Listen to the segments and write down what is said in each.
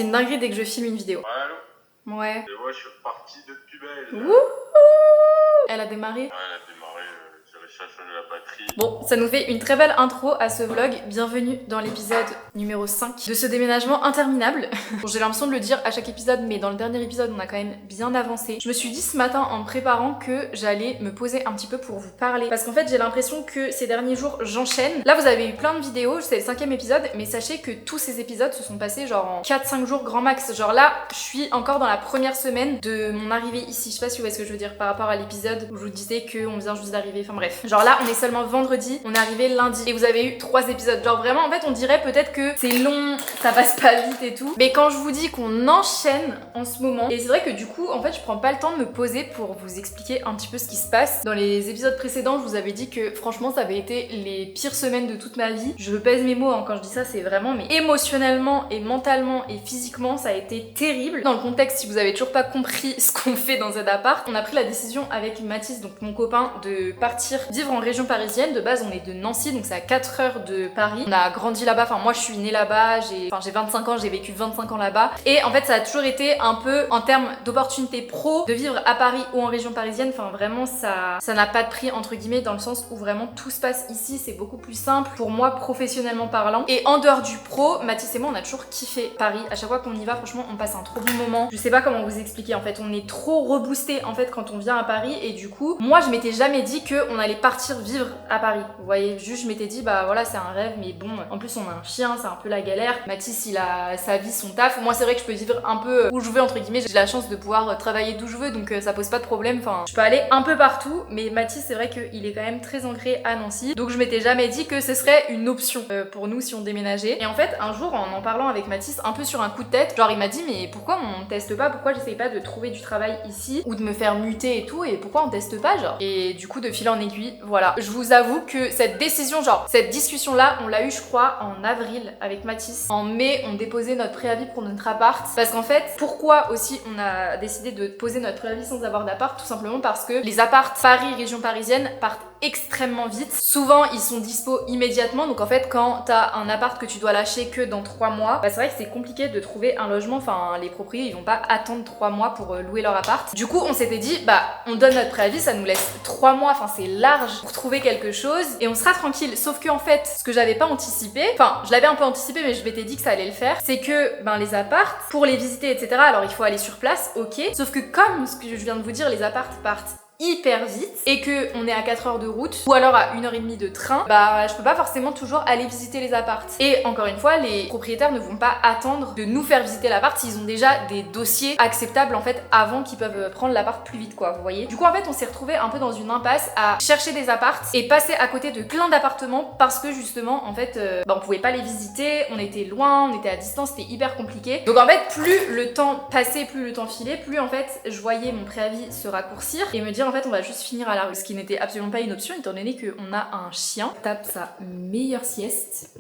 C'est une dinguerie dès que je filme une vidéo. Allô. Ouais. Et moi je suis reparti de plus belle. Wouhou. Elle a démarré. Ouais, elle a démarré, j'ai réussi à changer la batterie. Bon, ça nous fait une très belle intro à ce vlog. Bienvenue dans l'épisode numéro 5 de ce déménagement interminable. Bon, j'ai l'impression de le dire à chaque épisode, mais dans le dernier épisode, on a quand même bien avancé. Je me suis dit ce matin en me préparant que j'allais me poser un petit peu pour vous parler. Parce qu'en fait, j'ai l'impression que ces derniers jours, j'enchaîne. Là, vous avez eu plein de vidéos, c'est le 5e épisode, mais sachez que tous ces épisodes se sont passés genre en 4-5 jours grand max. Genre là, je suis encore dans la première semaine de mon arrivée ici. Je sais pas si vous voyez ce que je veux dire par rapport à l'épisode où je vous disais qu'on vient juste d'arriver. Enfin bref. Genre là, on est seulement vendredi, on est arrivé lundi et vous avez eu 3 épisodes. Genre vraiment, en fait, on dirait peut-être que c'est long, ça passe pas vite et tout. Mais quand je vous dis qu'on enchaîne en ce moment, et c'est vrai que du coup, en fait, je prends pas le temps de me poser pour vous expliquer un petit peu ce qui se passe. Dans les épisodes précédents, je vous avais dit que franchement, ça avait été les pires semaines de toute ma vie. Je pèse mes mots hein, quand je dis ça, c'est vraiment, mais émotionnellement et mentalement et physiquement, ça a été terrible. Dans le contexte, si vous avez toujours pas compris ce qu'on fait dans cet appart, on a pris la décision avec Mathis, donc mon copain, de partir vivre en région parisienne. De base, on est de Nancy, donc c'est à 4 heures de Paris. On a grandi là-bas, enfin moi je suis née là-bas, j'ai 25 ans, j'ai vécu 25 ans là-bas. Et en fait, ça a toujours été un peu, en termes d'opportunités pro, de vivre à Paris ou en région parisienne. Enfin vraiment, ça n'a pas de prix, entre guillemets, dans le sens où vraiment tout se passe ici, c'est beaucoup plus simple pour moi, professionnellement parlant. Et en dehors du pro, Mathis et moi, on a toujours kiffé Paris. À chaque fois qu'on y va, franchement, on passe un trop bon moment. Je sais pas comment vous expliquer, en fait, on est trop reboosté en fait quand on vient à Paris. Et du coup, moi, je m'étais jamais dit qu'on allait partir vivre à Paris. Vous voyez, juste je m'étais dit, bah voilà, c'est un rêve, mais bon, en plus on a un chien, c'est un peu la galère. Mathis, il a sa vie, son taf. Moi, c'est vrai que je peux vivre un peu où je veux, entre guillemets. J'ai la chance de pouvoir travailler d'où je veux, donc ça pose pas de problème. Enfin, je peux aller un peu partout, mais Mathis, c'est vrai qu'il est quand même très ancré à Nancy. Donc je m'étais jamais dit que ce serait une option pour nous si on déménageait. Et en fait, un jour, en parlant avec Mathis, un peu sur un coup de tête, genre il m'a dit, mais pourquoi on teste pas, pourquoi j'essaye pas de trouver du travail ici ou de me faire muter et tout, et pourquoi on teste pas, genre. Et du coup, de fil en aiguille, voilà. Je vous avoue que cette décision, genre cette discussion là, on l'a eu je crois en avril avec Mathis. En mai, on déposait notre préavis pour notre appart. Parce qu'en fait, pourquoi aussi on a décidé de poser notre préavis sans avoir d'appart? Tout simplement parce que les apparts Paris, région parisienne, partent extrêmement vite. Souvent, ils sont dispo immédiatement. Donc en fait, quand t'as un appart que tu dois lâcher que dans 3 mois, bah c'est vrai que c'est compliqué de trouver un logement. Enfin, les propriétaires, ils vont pas attendre 3 mois pour louer leur appart. Du coup, on s'était dit, bah on donne notre préavis, ça nous laisse 3 mois, enfin c'est large pour trouver quelque chose et on sera tranquille. Sauf que en fait, ce que j'avais pas anticipé, enfin je l'avais un peu anticipé mais je m'étais dit que ça allait le faire, c'est que ben les apparts, pour les visiter etc, alors il faut aller sur place, ok, sauf que comme ce que je viens de vous dire, les apparts partent hyper vite et que on est à 4 heures de route ou alors à 1h30 de train, bah je peux pas forcément toujours aller visiter les apparts. Et encore une fois, les propriétaires ne vont pas attendre de nous faire visiter l'appart s'ils ont déjà des dossiers acceptables en fait avant qu'ils peuvent prendre l'appart plus vite quoi, vous voyez. Du coup en fait on s'est retrouvé un peu dans une impasse à chercher des apparts et passer à côté de plein d'appartements parce que justement en fait bah, on pouvait pas les visiter, on était loin, on était à distance, c'était hyper compliqué. Donc en fait plus le temps passait, plus le temps filait, plus en fait je voyais mon préavis se raccourcir et me dire en fait on va juste finir à la rue, ce qui n'était absolument pas une option étant donné qu'on a un chien qui tape sa meilleure sieste.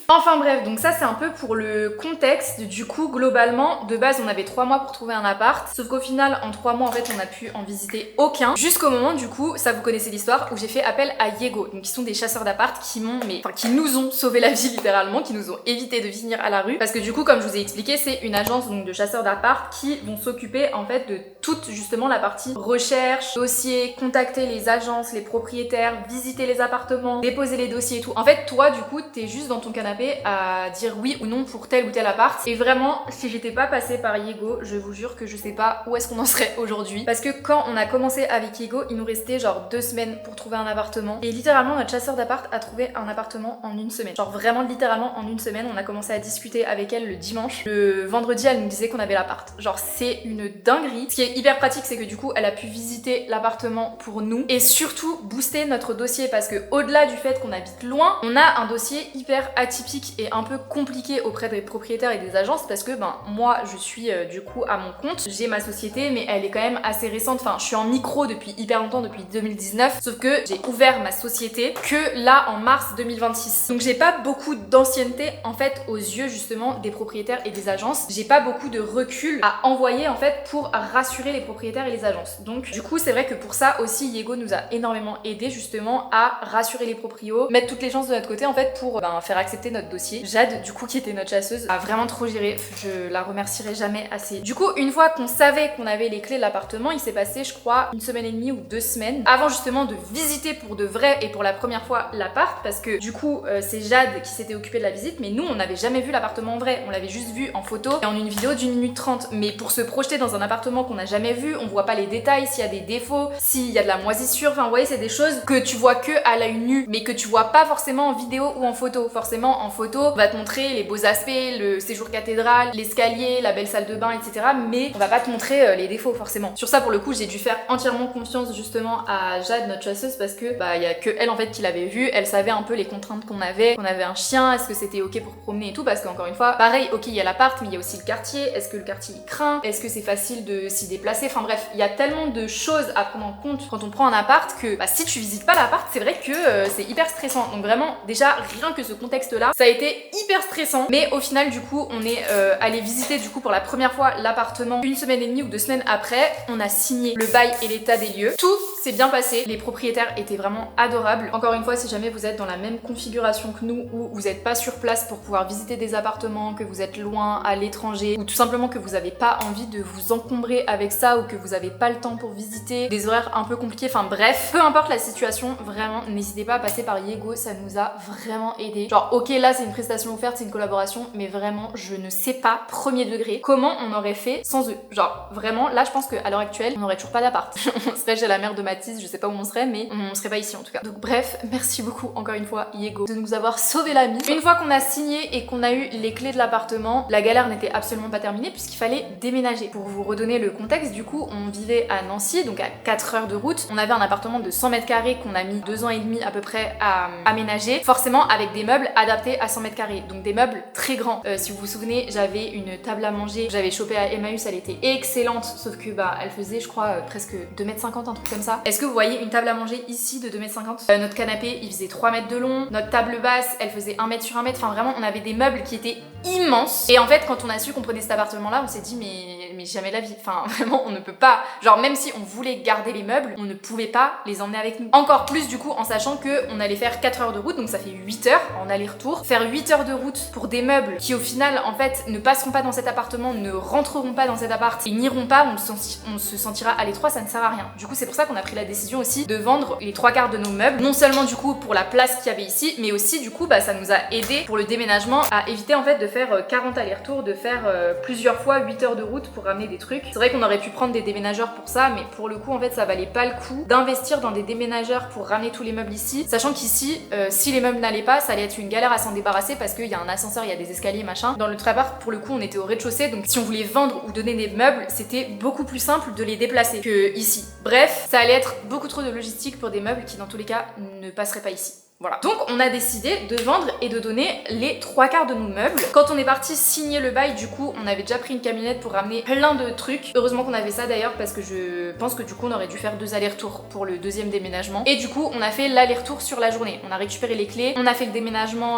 Enfin bref, donc ça c'est un peu pour le contexte. Du coup globalement, de base on avait 3 mois pour trouver un appart, sauf qu'au final en 3 mois en fait on a pu en visiter aucun, jusqu'au moment du coup, ça vous connaissez l'histoire, où j'ai fait appel à Yego, donc qui sont des chasseurs d'appart qui m'ont, qui nous ont sauvé la vie littéralement, qui nous ont évité de finir à la rue, parce que du coup comme je vous ai expliqué, c'est une agence donc de chasseurs d'appart qui vont s'occuper en fait de toute justement la partie recherche, dossier, contacter les agences, les propriétaires, visiter les appartements, déposer les dossiers et tout. En fait toi du coup t'es juste dans ton canapé à dire oui ou non pour tel ou tel appart. Et vraiment, si j'étais pas passée par Yego, je vous jure que je sais pas où est-ce qu'on en serait aujourd'hui. Parce que quand on a commencé avec Yego, il nous restait genre 2 semaines pour trouver un appartement. Et littéralement, notre chasseur d'appart a trouvé un appartement en 1 semaine. Genre vraiment littéralement en 1 semaine, on a commencé à discuter avec elle le dimanche. Le vendredi, elle nous disait qu'on avait l'appart. Genre c'est une dinguerie. Ce qui est hyper pratique, c'est que du coup, elle a pu visiter l'appartement pour nous. Et surtout, booster notre dossier. Parce que au-delà du fait qu'on habite loin, on a un dossier hyper atypique et un peu compliqué auprès des propriétaires et des agences parce que ben moi je suis du coup à mon compte, j'ai ma société mais elle est quand même assez récente, enfin je suis en micro depuis hyper longtemps, depuis 2019, sauf que j'ai ouvert ma société que là en mars 2026, donc j'ai pas beaucoup d'ancienneté en fait aux yeux justement des propriétaires et des agences, j'ai pas beaucoup de recul à envoyer en fait pour rassurer les propriétaires et les agences. Donc du coup c'est vrai que pour ça aussi Yego nous a énormément aidé justement à rassurer les proprios, mettre toutes les chances de notre côté en fait pour faire accepter notre dossier. Jade, du coup, qui était notre chasseuse, a vraiment trop géré. Je la remercierai jamais assez. Du coup, une fois qu'on savait qu'on avait les clés de l'appartement, il s'est passé, je crois, 1 semaine et demie ou 2 semaines avant justement de visiter pour de vrai et pour la première fois l'appart, parce que du coup, c'est Jade qui s'était occupée de la visite, mais nous, on n'avait jamais vu l'appartement en vrai. On l'avait juste vu en photo et en une vidéo d'1 minute 30. Mais pour se projeter dans un appartement qu'on n'a jamais vu, on voit pas les détails, s'il y a des défauts, s'il y a de la moisissure, enfin, vous voyez, c'est des choses que tu vois que à l'œil nu, mais que tu vois pas forcément en vidéo ou en photo. Forcément, en photo, on va te montrer les beaux aspects, le séjour cathédrale, l'escalier, la belle salle de bain, etc. Mais on va pas te montrer les défauts, forcément. Sur ça, pour le coup, j'ai dû faire entièrement confiance justement à Jade, notre chasseuse, parce que bah, y a que elle en fait qui l'avait vu. Elle savait un peu les contraintes qu'on avait un chien, est-ce que c'était ok pour promener et tout, parce qu'encore une fois, pareil, ok, il y a l'appart, mais il y a aussi le quartier. Est-ce que le quartier il craint? Est-ce que c'est facile de s'y déplacer? Enfin bref, il y a tellement de choses à prendre en compte quand on prend un appart que bah, si tu visites pas l'appart, c'est vrai que c'est hyper stressant. Donc vraiment, déjà, rien que ce contexte-là, ça a été hyper stressant. Mais au final, du coup, on est allé visiter du coup pour la première fois l'appartement 1 semaine et demie ou 2 semaines après. On a signé le bail et l'état des lieux. Tout s'est bien passé. Les propriétaires étaient vraiment adorables. Encore une fois, si jamais vous êtes dans la même configuration que nous, où vous n'êtes pas sur place pour pouvoir visiter des appartements, que vous êtes loin, à l'étranger, ou tout simplement que vous n'avez pas envie de vous encombrer avec ça, ou que vous n'avez pas le temps pour visiter, des horaires un peu compliqués, enfin bref, peu importe la situation, vraiment, n'hésitez pas à passer par Yego, ça nous a vraiment aidé. Genre, ok, là c'est une prestation offerte, c'est une collaboration, mais vraiment, je ne sais pas, premier degré, comment on aurait fait sans eux. Genre, vraiment, là je pense qu'à l'heure actuelle, on n'aurait toujours pas d'appart. On serait chez la mère de Mathis, je sais pas où on serait, mais on serait pas ici en tout cas. Donc bref, merci beaucoup encore une fois Yego de nous avoir sauvé la mise. Une fois qu'on a signé et qu'on a eu les clés de l'appartement, la galère n'était absolument pas terminée puisqu'il fallait déménager. Pour vous redonner le contexte, du coup, on vivait à Nancy, donc à 4 heures de route. On avait un appartement de 100 mètres carrés qu'on a mis 2 ans et demi à peu près à aménager, forcément avec des meubles adaptés à 100 mètres carrés, donc des meubles très grands. Si vous vous souvenez, j'avais une table à manger que j'avais chopée à Emmaüs, elle était excellente, sauf que bah elle faisait je crois presque 2,50 m, un truc comme ça. Est-ce que vous voyez une table à manger ici de 2,50 m? Notre canapé il faisait 3 mètres de long, notre table basse elle faisait 1 mètre sur 1 mètre, enfin vraiment on avait des meubles qui étaient immenses. Et en fait quand on a su qu'on prenait cet appartement là, on s'est dit mais jamais la vie, enfin vraiment on ne peut pas, genre même si on voulait garder les meubles, on ne pouvait pas les emmener avec nous. Encore plus du coup en sachant que on allait faire 4 heures de route, donc ça fait 8 heures en aller-retour. Faire 8 heures de route pour des meubles qui au final en fait ne passeront pas dans cet appartement, ne rentreront pas dans cet appart et n'iront pas, on se sentira à l'étroit, ça ne sert à rien. Du coup c'est pour ça qu'on a pris la décision aussi de vendre les 3/4 de nos meubles, non seulement du coup pour la place qu'il y avait ici, mais aussi du coup bah ça nous a aidé pour le déménagement à éviter en fait de faire 40 allers-retours, de faire plusieurs fois 8 heures de route pour ramener des trucs. C'est vrai qu'on aurait pu prendre des déménageurs pour ça, mais pour le coup en fait ça valait pas le coup d'investir dans des déménageurs pour ramener tous les meubles ici, sachant qu'ici si les meubles n'allaient pas, ça allait être une galère à s'en débarrasser parce qu'il y a un ascenseur, il y a des escaliers machin. Dans le appart pour le coup on était au rez-de-chaussée, donc si on voulait vendre ou donner des meubles, c'était beaucoup plus simple de les déplacer que ici. Bref, ça allait être beaucoup trop de logistique pour des meubles qui dans tous les cas ne passeraient pas ici. Voilà. Donc on a décidé de vendre et de donner les 3/4 de nos meubles. Quand on est parti signer le bail, du coup, on avait déjà pris une camionnette pour ramener plein de trucs. Heureusement qu'on avait ça d'ailleurs parce que je pense que du coup on aurait dû faire 2 allers-retours pour le deuxième déménagement. Et du coup on a fait l'aller-retour sur la journée. On a récupéré les clés, on a fait le déménagement,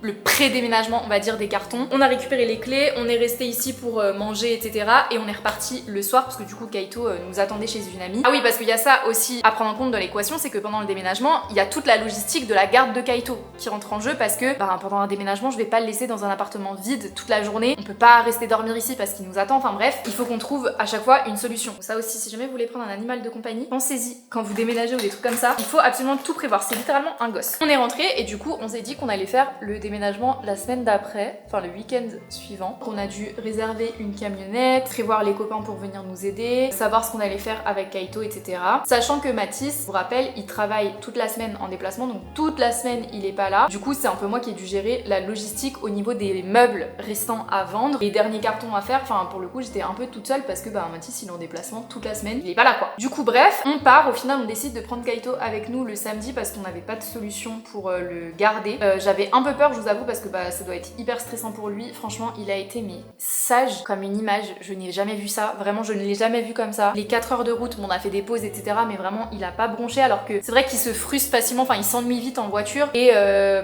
le pré-déménagement on va dire des cartons. On a récupéré les clés, on est resté ici pour manger etc. Et on est reparti le soir parce que du coup Kaito nous attendait chez une amie. Ah oui parce qu'il y a ça aussi à prendre en compte dans l'équation, c'est que pendant le déménagement il y a toute la logistique de la garde de Kaito qui rentre en jeu parce que pendant un déménagement je vais pas le laisser dans un appartement vide toute la journée, on peut pas rester dormir ici parce qu'il nous attend, enfin bref, il faut qu'on trouve à chaque fois une solution. Donc ça aussi si jamais vous voulez prendre un animal de compagnie, pensez-y quand vous déménagez ou des trucs comme ça, il faut absolument tout prévoir, c'est littéralement un gosse. On est rentré et du coup on s'est dit qu'on allait faire le déménagement la semaine d'après, enfin le week-end suivant. On a dû réserver une camionnette, prévoir les copains pour venir nous aider, savoir ce qu'on allait faire avec Kaito etc. Sachant que Mathis, je vous rappelle, il travaille toute la semaine en déplacement, donc toute la semaine il est pas là. Du coup c'est un peu moi qui ai dû gérer la logistique au niveau des meubles restants à vendre, les derniers cartons à faire, enfin pour le coup j'étais un peu toute seule parce que Mathis il est en déplacement toute la semaine, il est pas là quoi. Du coup bref, on part, au final on décide de prendre Kaito avec nous le samedi parce qu'on n'avait pas de solution pour le garder. J'avais un peu peur je vous avoue parce que ça doit être hyper stressant pour lui, franchement il a été mais sage comme une image, je n'ai jamais vu ça, vraiment je ne l'ai jamais vu comme ça. Les 4 heures de route, on a fait des pauses etc mais vraiment il a pas bronché alors que c'est vrai qu'il se frustre facilement, enfin il s'ennuie vite en voiture et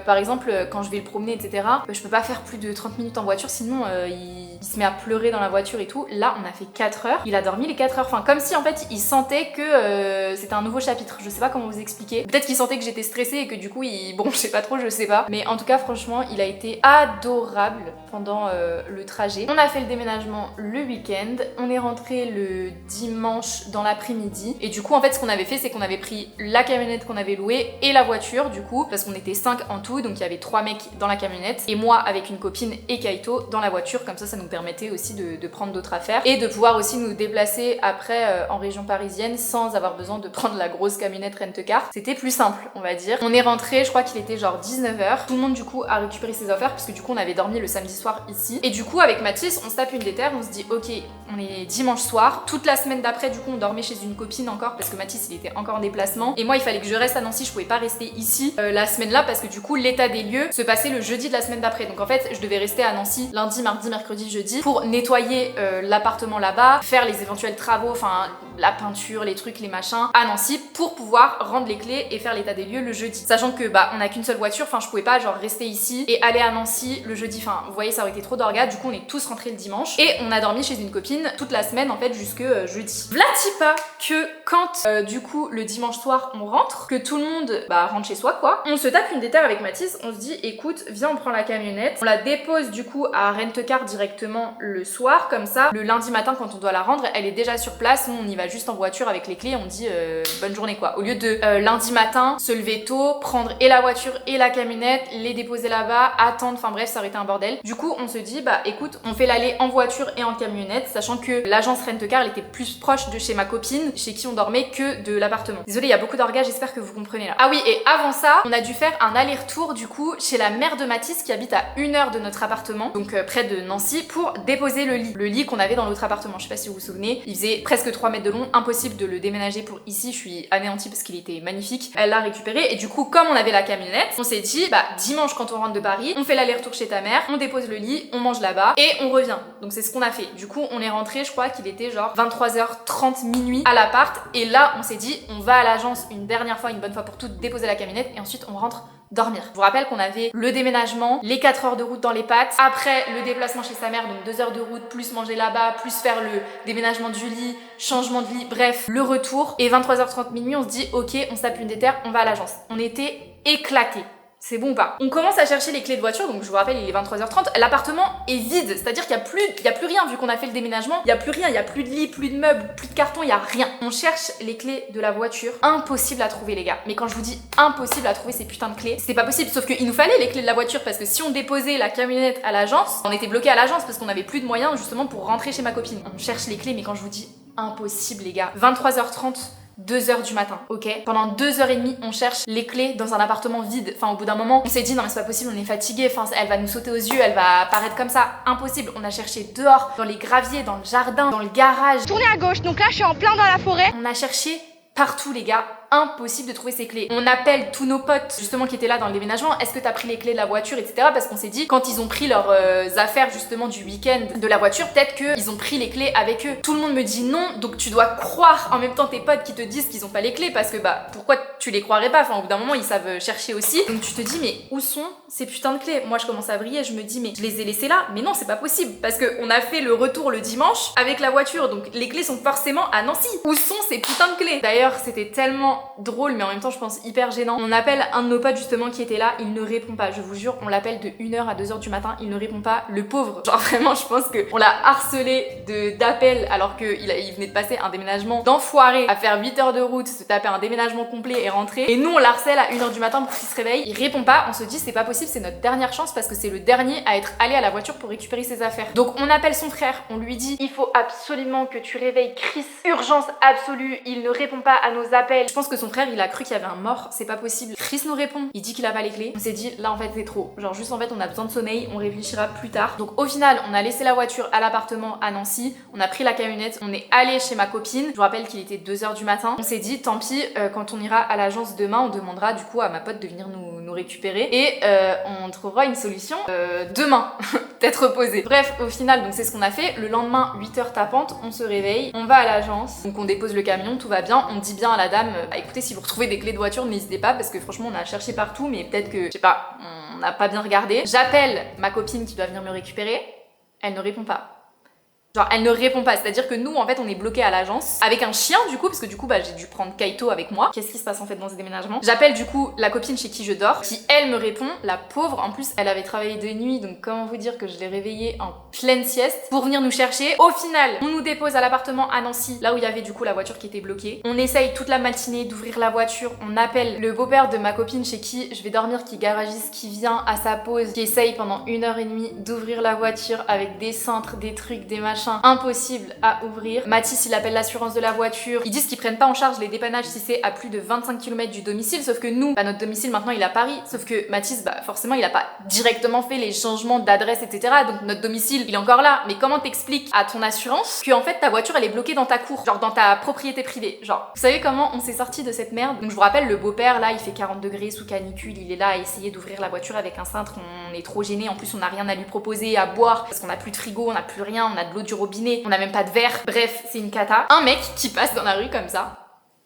par exemple quand je vais le promener etc, je peux pas faire plus de 30 minutes en voiture sinon il se met à pleurer dans la voiture et tout. Là on a fait 4 heures, il a dormi les 4 heures, enfin comme si en fait il sentait que c'était un nouveau chapitre, je sais pas comment vous expliquer. Peut-être qu'il sentait que j'étais stressée et que du coup il... bon je sais pas trop, je sais pas. Mais en tout cas franchement il a été adorable pendant le trajet. On a fait le déménagement le week-end, on est rentré le dimanche dans l'après-midi et du coup en fait ce qu'on avait fait c'est qu'on avait pris la camionnette qu'on avait louée et la voiture du coup parce qu'on était 5 en tout, donc il y avait 3 mecs dans la camionnette et moi avec une copine et Kaito dans la voiture, comme ça nous permettait aussi de prendre d'autres affaires et de pouvoir aussi nous déplacer après en région parisienne sans avoir besoin de prendre la grosse camionnette rent-car. C'était plus simple on va dire. On est rentré, je crois qu'il était genre 19h, tout le monde du coup a récupéré ses affaires parce que du coup on avait dormi le samedi soir ici et du coup avec Mathis on se tape une déterre, on se dit ok on est dimanche soir, toute la semaine d'après du coup on dormait chez une copine encore parce que Mathis il était encore en déplacement et moi il fallait que je reste à Nancy, je pouvais pas rester ici la semaine là parce que du coup l'état des lieux se passait le jeudi de la semaine d'après, donc en fait je devais rester à Nancy lundi, mardi, mercredi, jeudi pour nettoyer l'appartement là-bas, faire les éventuels travaux, enfin la peinture, les trucs, les machins à Nancy pour pouvoir rendre les clés et faire l'état des lieux le jeudi, sachant que bah on a qu'une seule voiture, enfin je pouvais pas genre rester ici et aller à Nancy le jeudi, enfin vous voyez ça aurait été trop d'orgas, du coup on est tous rentrés le dimanche et on a dormi chez une copine toute la semaine en fait jusque jeudi. Vlati pas que quand du coup le dimanche soir on rentre, que tout le monde bah rentre chez soi quoi, on se tape une déterre avec Mathis, on se dit écoute viens on prend la camionnette, on la dépose du coup à Rent-car directement le soir, comme ça le lundi matin quand on doit la rendre elle est déjà sur place, nous on y va juste en voiture avec les clés, on dit bonne journée quoi, au lieu de lundi matin se lever tôt, prendre et la voiture et la camionnette, les déposer là-bas, attendre, enfin bref ça aurait été un bordel. Du coup on se dit bah écoute on fait l'aller en voiture et en camionnette, sachant que l'agence Rent-car elle était plus proche de chez ma copine chez qui on dormait que de l'appartement. Désolée il y a beaucoup d'orgas, j'espère que vous comprenez là. Ah oui et avant ça on a dû faire un aller-retour du coup chez la mère de Mathis qui habite à 1 heure de notre appartement, donc près de Nancy, pour déposer le lit qu'on avait dans l'autre appartement. Je sais pas si vous vous souvenez, il faisait presque 3 mètres de long, impossible de le déménager pour ici, je suis anéantie parce qu'il était magnifique. Elle l'a récupéré et du coup comme on avait la camionnette, on s'est dit bah dimanche quand on rentre de Paris, on fait l'aller-retour chez ta mère, on dépose le lit, on mange là-bas et on revient. Donc c'est ce qu'on a fait. Du coup on est rentré, je crois qu'il était genre 23h30 minuit à l'appart et là on s'est dit on va à l'agence une dernière fois, une bonne fois pour toutes, déposer la camionnette et ensuite on rentre dormir. Je vous rappelle qu'on avait le déménagement, les 4 heures de route dans les pattes, après le déplacement chez sa mère, donc 2 heures de route, plus manger là-bas, plus faire le déménagement du lit, changement de lit, bref, le retour. Et 23h30 minuit, on se dit ok, on se tape une déterre, on va à l'agence. On était éclatés. C'est bon ou pas? On commence à chercher les clés de voiture, donc je vous rappelle il est 23h30, l'appartement est vide, c'est-à-dire qu'il y a plus rien vu qu'on a fait le déménagement, il y a plus rien, il y a plus de lit, plus de meubles, plus de cartons, il y a rien. On cherche les clés de la voiture, impossible à trouver les gars. Mais quand je vous dis impossible à trouver ces putains de clés, c'est pas possible, sauf qu'il nous fallait les clés de la voiture parce que si on déposait la camionnette à l'agence, on était bloqué à l'agence parce qu'on avait plus de moyens justement pour rentrer chez ma copine. On cherche les clés, mais quand je vous dis impossible les gars, 23h30, 2h du matin, ok? Pendant 2h30, on cherche les clés dans un appartement vide. Enfin, au bout d'un moment, on s'est dit non mais c'est pas possible, on est fatigué. Enfin, elle va nous sauter aux yeux, elle va apparaître comme ça. Impossible. On a cherché dehors, dans les graviers, dans le jardin, dans le garage. Tournez à gauche, donc là je suis en plein dans la forêt. On a cherché partout les gars. Impossible de trouver ces clés. On appelle tous nos potes justement qui étaient là dans le déménagement. Est-ce que t'as pris les clés de la voiture, etc. Parce qu'on s'est dit quand ils ont pris leurs affaires justement du week-end de la voiture, peut-être qu'ils ont pris les clés avec eux. Tout le monde me dit non, donc tu dois croire en même temps tes potes qui te disent qu'ils ont pas les clés parce que bah pourquoi tu les croirais pas? Enfin au bout d'un moment ils savent chercher aussi. Donc tu te dis mais où sont ces putains de clés? Moi je commence à vriller, je me dis mais je les ai laissées là, mais non c'est pas possible parce que on a fait le retour le dimanche avec la voiture, donc les clés sont forcément à Nancy. Où sont ces putains de clés? D'ailleurs c'était tellement drôle mais en même temps je pense hyper gênant. On appelle un de nos potes justement qui était là, il ne répond pas, je vous jure, on l'appelle de 1h à 2h du matin, il ne répond pas, le pauvre. Genre vraiment je pense qu'on l'a harcelé d'appels alors qu'il venait de passer un déménagement d'enfoiré à faire 8 heures de route, se taper un déménagement complet et rentrer. Et nous on l'harcèle à 1h du matin pour qu'il se réveille, il répond pas, on se dit c'est pas possible, c'est notre dernière chance parce que c'est le dernier à être allé à la voiture pour récupérer ses affaires. Donc on appelle son frère, on lui dit il faut absolument que tu réveilles Chris, urgence absolue, il ne répond pas à nos appels. Je pense que son frère il a cru qu'il y avait un mort, c'est pas possible. Chris nous répond, il dit qu'il a pas les clés. On s'est dit là en fait c'est trop, genre juste en fait on a besoin de sommeil, on réfléchira plus tard. Donc au final on a laissé la voiture à l'appartement à Nancy, on a pris la camionnette, on est allé chez ma copine, je vous rappelle qu'il était 2h du matin. On s'est dit tant pis, quand on ira à l'agence demain on demandera du coup à ma pote de venir nous récupérer et on trouvera une solution demain, peut-être reposée. Bref, au final, donc c'est ce qu'on a fait. Le lendemain, 8h tapante, on se réveille, on va à l'agence, donc on dépose le camion, tout va bien. On dit bien à la dame, écoutez, si vous retrouvez des clés de voiture, n'hésitez pas, parce que franchement, on a cherché partout, mais peut-être que, je sais pas, on n'a pas bien regardé. J'appelle ma copine qui doit venir me récupérer, elle ne répond pas. Genre, elle ne répond pas, c'est-à-dire que nous, en fait, on est bloqués à l'agence avec un chien, du coup, parce que du coup, j'ai dû prendre Kaito avec moi. Qu'est-ce qui se passe en fait dans ces déménagements? J'appelle du coup la copine chez qui je dors, qui elle me répond, la pauvre. En plus, elle avait travaillé de nuit, donc comment vous dire que je l'ai réveillée en pleine sieste pour venir nous chercher. Au final, on nous dépose à l'appartement à Nancy, là où il y avait du coup la voiture qui était bloquée. On essaye toute la matinée d'ouvrir la voiture. On appelle le beau-père de ma copine chez qui je vais dormir, qui est garagiste, qui vient à sa pause, qui essaye pendant 1h30 d'ouvrir la voiture avec des cintres, des trucs, des machins. Impossible à ouvrir. Mathis, il appelle l'assurance de la voiture. Ils disent qu'ils prennent pas en charge les dépannages si c'est à plus de 25 km du domicile, sauf que nous, notre domicile maintenant il est à Paris, sauf que Mathis, forcément il a pas directement fait les changements d'adresse, etc. Donc notre domicile, il est encore là. Mais comment t'expliques à ton assurance que en fait ta voiture elle est bloquée dans ta cour, genre dans ta propriété privée, genre. Vous savez comment on s'est sorti de cette merde? Donc je vous rappelle, le beau-père là, il fait 40 degrés sous canicule, il est là à essayer d'ouvrir la voiture avec un cintre, on est trop gêné. En plus on n'a rien à lui proposer à boire parce qu'on a plus de frigo, on n'a plus rien, on a de l'eau du robinet, on a même pas de verre. Bref, c'est une cata. Un mec qui passe dans la rue comme ça,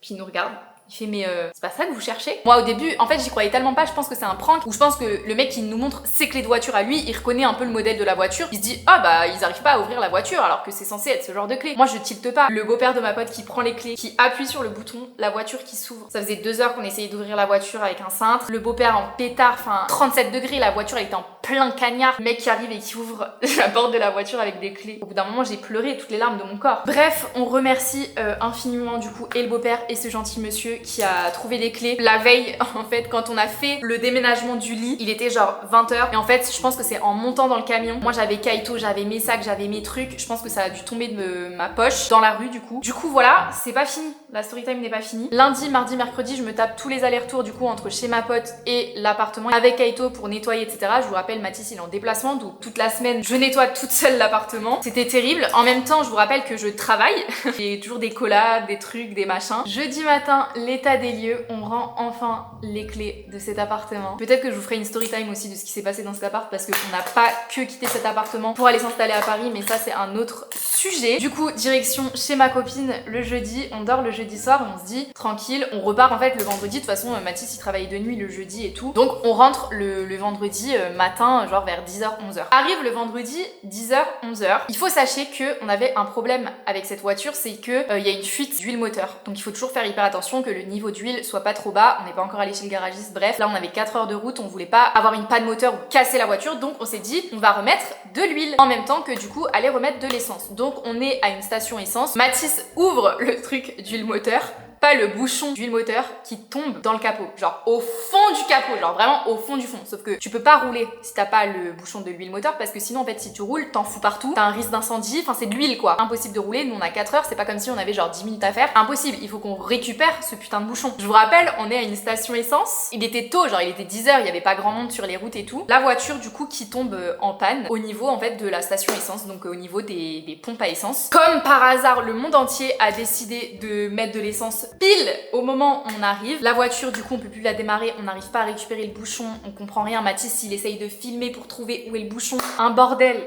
puis il nous regarde. Il fait mais c'est pas ça que vous cherchez? Moi au début, en fait j'y croyais tellement pas, je pense que c'est un prank, ou je pense que le mec qui nous montre ses clés de voiture à lui, il reconnaît un peu le modèle de la voiture, il se dit ah ils arrivent pas à ouvrir la voiture alors que c'est censé être ce genre de clé. Moi je tilte pas. Le beau-père de ma pote qui prend les clés, qui appuie sur le bouton, la voiture qui s'ouvre. Ça faisait 2 heures qu'on essayait d'ouvrir la voiture avec un cintre. Le beau-père en pétard, enfin 37 degrés, la voiture elle était en plein cagnard. Le mec qui arrive et qui ouvre la porte de la voiture avec des clés. Au bout d'un moment j'ai pleuré toutes les larmes de mon corps. Bref, on remercie infiniment du coup et le beau-père et ce gentil monsieur qui a trouvé les clés. La veille, en fait, quand on a fait le déménagement du lit, il était genre 20h. Et en fait, je pense que c'est en montant dans le camion. Moi, j'avais Kaito, j'avais mes sacs, j'avais mes trucs. Je pense que ça a dû tomber de ma poche dans la rue, du coup. Du coup, voilà, c'est pas fini. La story time n'est pas finie. Lundi, mardi, mercredi, je me tape tous les allers-retours, du coup, entre chez ma pote et l'appartement avec Kaito pour nettoyer, etc. Je vous rappelle, Mathis, il est en déplacement, donc toute la semaine, je nettoie toute seule l'appartement. C'était terrible. En même temps, je vous rappelle que je travaille. J'ai toujours des collabs, des trucs, des machins. Jeudi matin, l'état des lieux. On rend enfin les clés de cet appartement. Peut-être que je vous ferai une story time aussi de ce qui s'est passé dans cet appart parce qu'on n'a pas que quitté cet appartement pour aller s'installer à Paris, mais ça c'est un autre sujet. Du coup, direction chez ma copine le jeudi. On dort le jeudi soir et on se dit tranquille, on repart en fait le vendredi. De toute façon, Mathis il travaille de nuit le jeudi et tout. Donc on rentre le vendredi matin, genre vers 10h, 11h. Arrive le vendredi 10h, 11h. Il faut sachez qu'on avait un problème avec cette voiture, c'est que il y a une fuite d'huile moteur. Donc il faut toujours faire hyper attention que le niveau d'huile soit pas trop bas. On n'est pas encore allé chez le garagiste. Bref, là on avait 4 heures de route, on voulait pas avoir une panne moteur ou casser la voiture, donc on s'est dit on va remettre de l'huile en même temps que du coup aller remettre de l'essence. Donc on est à une station essence. Mathis ouvre le truc d'huile moteur, pas le bouchon d'huile moteur qui tombe dans le capot, genre au fond du capot, genre vraiment au fond du fond. Sauf que tu peux pas rouler si t'as pas le bouchon de l'huile moteur parce que sinon en fait si tu roules t'en fous partout, t'as un risque d'incendie, enfin c'est de l'huile quoi. Impossible de rouler, nous on a 4 heures, c'est pas comme si on avait genre 10 minutes à faire. Impossible, il faut qu'on récupère ce putain de bouchon. Je vous rappelle, on est à une station essence, il était tôt, genre il était 10h, il y avait pas grand monde sur les routes et tout. La voiture du coup qui tombe en panne au niveau en fait de la station essence, donc au niveau des pompes à essence. Comme par hasard, le monde entier a décidé de mettre de l'essence pile au moment où on arrive. La voiture du coup on peut plus la démarrer, on n'arrive pas à récupérer le bouchon, on comprend rien. Mathis il essaye de filmer pour trouver où est le bouchon. Un bordel.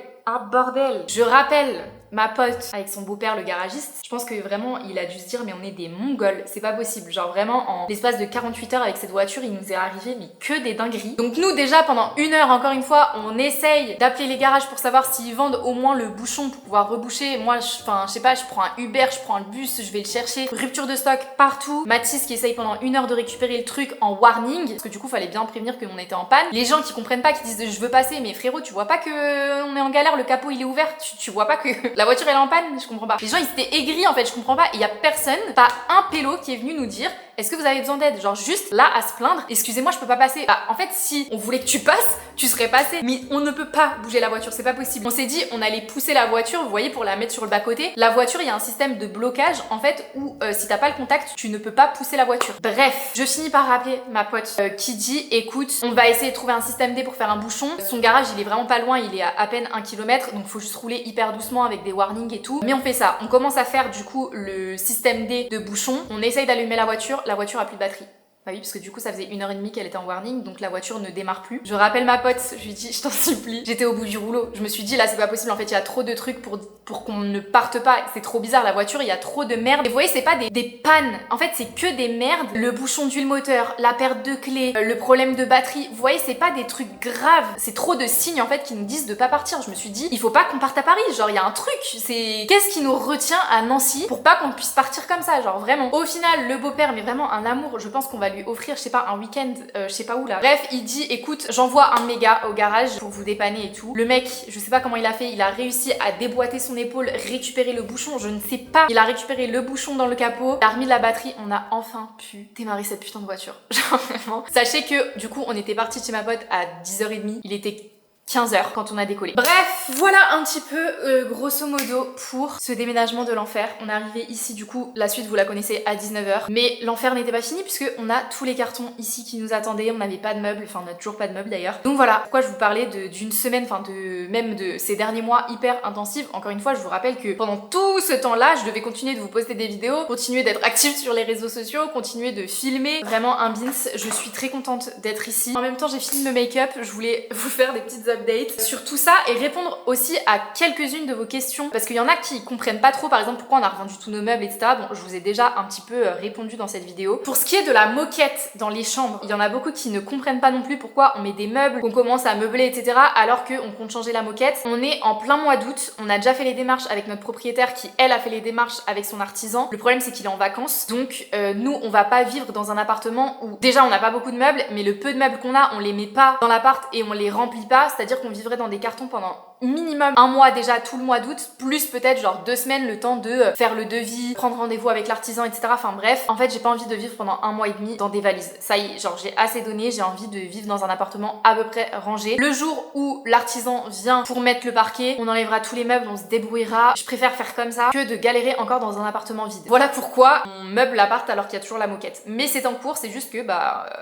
Je rappelle ma pote avec son beau-père le garagiste, je pense que vraiment il a dû se dire mais on est des mongols, c'est pas possible. Genre vraiment en l'espace de 48 heures avec cette voiture il nous est arrivé mais que des dingueries. Donc nous déjà pendant 1 heure encore une fois on essaye d'appeler les garages pour savoir s'ils vendent au moins le bouchon pour pouvoir reboucher. Moi je sais pas, je prends un Uber, je prends le bus, je vais le chercher. Rupture de stock partout. Mathis qui essaye pendant 1 heure de récupérer le truc en warning parce que du coup fallait bien prévenir qu'on était en panne. Les gens qui comprennent pas, qui disent je veux passer, mais frérot tu vois pas que on est en galère, le capot il est ouvert, tu vois pas que la voiture elle est en panne, je comprends pas. Les gens ils étaient aigris en fait, je comprends pas. Il y a personne, pas un pélo qui est venu nous dire est-ce que vous avez besoin d'aide? Genre juste là à se plaindre, excusez-moi je peux pas passer. Bah en fait si on voulait que tu passes, tu serais passé. Mais on ne peut pas bouger la voiture, c'est pas possible. On s'est dit on allait pousser la voiture, vous voyez, pour la mettre sur le bas-côté. La voiture il y a un système de blocage en fait où si t'as pas le contact, tu ne peux pas pousser la voiture. Bref, je finis par rappeler ma pote qui dit écoute, on va essayer de trouver un système D pour faire un bouchon. Son garage il est vraiment pas loin, il est à peine 1 km, donc faut juste rouler hyper doucement avec des warnings et tout. Mais on fait ça, on commence à faire du coup le système D de bouchon. On essaye d'allumer la voiture a plus de batterie. Bah oui, parce que du coup, ça faisait 1h30 qu'elle était en warning, donc la voiture ne démarre plus. Je rappelle ma pote, je lui dis, je t'en supplie. J'étais au bout du rouleau. Je me suis dit, là, c'est pas possible. En fait, il y a trop de trucs pour qu'on ne parte pas. C'est trop bizarre. La voiture, il y a trop de merde. Et vous voyez, c'est pas des pannes. En fait, c'est que des merdes. Le bouchon d'huile moteur, la perte de clé, le problème de batterie. Vous voyez, c'est pas des trucs graves. C'est trop de signes, en fait, qui nous disent de pas partir. Je me suis dit, il faut pas qu'on parte à Paris. Genre, il y a un truc. C'est qu'est-ce qui nous retient à Nancy pour pas qu'on puisse partir comme ça? Genre, vraiment. Au final, le beau-père, mais vraiment un amour. Je pense qu'on va lui offrir, je sais pas, un week-end, je sais pas où là. Bref, il dit, écoute, j'envoie un de mes gars au garage pour vous dépanner et tout. Le mec, je sais pas comment il a fait, il a réussi à déboîter son épaule, récupérer le bouchon, je ne sais pas. Il a récupéré le bouchon dans le capot, il a remis la batterie, on a enfin pu démarrer cette putain de voiture. Genre vraiment. Sachez que du coup, on était parti de chez ma pote à 10h30, il était 15h quand on a décollé. Bref, voilà un petit peu grosso modo pour ce déménagement de l'enfer. On est arrivé ici du coup, la suite vous la connaissez à 19h. Mais l'enfer n'était pas fini puisque on a tous les cartons ici qui nous attendaient. On n'avait pas de meubles, enfin on n'a toujours pas de meubles d'ailleurs. Donc voilà, pourquoi je vous parlais d'une semaine, enfin même de ces derniers mois hyper intensifs. Encore une fois, je vous rappelle que pendant tout ce temps-là, je devais continuer de vous poster des vidéos, continuer d'être active sur les réseaux sociaux, continuer de filmer. Vraiment un bins, je suis très contente d'être ici. En même temps, j'ai fini le make-up, je voulais vous faire des petites update sur tout ça et répondre aussi à quelques-unes de vos questions parce qu'il y en a qui comprennent pas trop, par exemple pourquoi on a revendu tous nos meubles, etc. Bon, je vous ai déjà un petit peu répondu dans cette vidéo. Pour ce qui est de la moquette dans les chambres, il y en a beaucoup qui ne comprennent pas non plus pourquoi on met des meubles, qu'on commence à meubler, etc. alors qu'on compte changer la moquette. On est en plein mois d'août, on a déjà fait les démarches avec notre propriétaire qui elle a fait les démarches avec son artisan. Le problème c'est qu'il est en vacances, donc nous on va pas vivre dans un appartement où déjà on n'a pas beaucoup de meubles, mais le peu de meubles qu'on a, on les met pas dans l'appart et on les remplit pas, c'est-à-dire qu'on vivrait dans des cartons pendant minimum un mois déjà, tout le mois d'août, plus peut-être genre 2 semaines le temps de faire le devis, prendre rendez-vous avec l'artisan, etc. Enfin bref, en fait j'ai pas envie de vivre pendant un mois et demi dans des valises. Ça y est, genre j'ai assez donné, j'ai envie de vivre dans un appartement à peu près rangé. Le jour où l'artisan vient pour mettre le parquet, on enlèvera tous les meubles, on se débrouillera. Je préfère faire comme ça que de galérer encore dans un appartement vide. Voilà pourquoi on meuble l'appart alors qu'il y a toujours la moquette. Mais c'est en cours, c'est juste que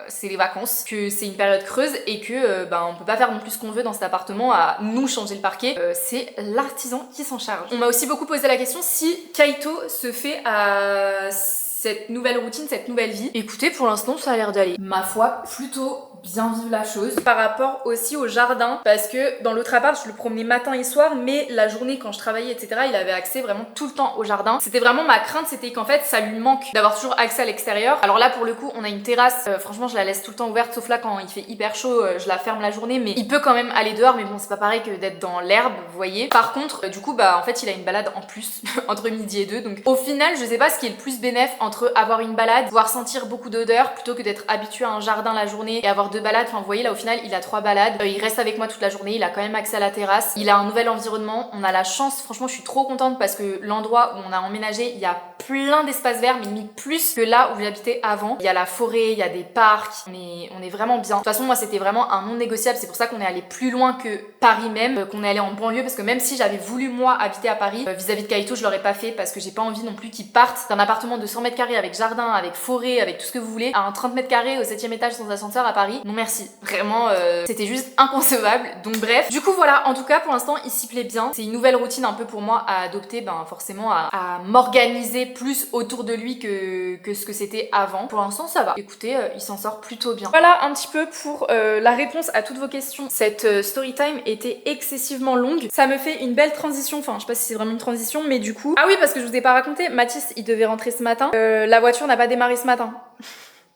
c'est les vacances, que c'est une période creuse et que on peut pas faire non plus ce qu'on veut dans cet appartement à nous changer le parquet. C'est l'artisan qui s'en charge. On m'a aussi beaucoup posé la question si Kaito se fait à cette nouvelle routine, cette nouvelle vie. Écoutez, pour l'instant ça a l'air d'aller. Ma foi, plutôt bien vivre la chose. Par rapport aussi au jardin, parce que dans l'autre appart je le promenais matin et soir, mais la journée quand je travaillais etc, il avait accès vraiment tout le temps au jardin. C'était vraiment ma crainte, c'était qu'en fait ça lui manque d'avoir toujours accès à l'extérieur. Alors là pour le coup on a une terrasse, franchement je la laisse tout le temps ouverte, sauf là quand il fait hyper chaud, je la ferme la journée, mais il peut quand même aller dehors, mais bon c'est pas pareil que d'être dans l'herbe, vous voyez. Par contre du coup en fait il a une balade en plus entre midi et 2, donc au final je sais pas ce qui est le plus bénéf entre avoir une balade, pouvoir sentir beaucoup d'odeurs plutôt que d'être habitué à un jardin la journée et avoir 2 balades. Enfin vous voyez là au final il a 3 balades, il reste avec moi toute la journée, il a quand même accès à la terrasse, il a un nouvel environnement, on a la chance, franchement je suis trop contente parce que l'endroit où on a emménagé il y a plein d'espaces verts, mais limite plus que là où j'habitais avant. Il y a la forêt, il y a des parcs, on est vraiment bien. De toute façon moi c'était vraiment un non négociable, c'est pour ça qu'on est allé plus loin que Paris même, qu'on est allé en banlieue, parce que même si j'avais voulu moi habiter à Paris, vis-à-vis de Kaito je l'aurais pas fait parce que j'ai pas envie non plus qu'il parte d'un appartement de 100 mètres carrés avec jardin, avec forêt, avec tout ce que vous voulez, à un 30 mètres carrés au 7e étage sans ascenseur à Paris. Non merci, vraiment c'était juste inconcevable. Donc bref, du coup voilà, en tout cas pour l'instant il s'y plaît bien. C'est une nouvelle routine un peu pour moi à adopter, forcément à m'organiser plus autour de lui que ce que c'était avant. Pour l'instant ça va. Écoutez, il s'en sort plutôt bien. Voilà un petit peu pour la réponse à toutes vos questions. Cette story time était excessivement longue. Ça me fait une belle transition, enfin je sais pas si c'est vraiment une transition, mais du coup... Ah oui, parce que je vous ai pas raconté, Mathis il devait rentrer ce matin. La voiture n'a pas démarré ce matin.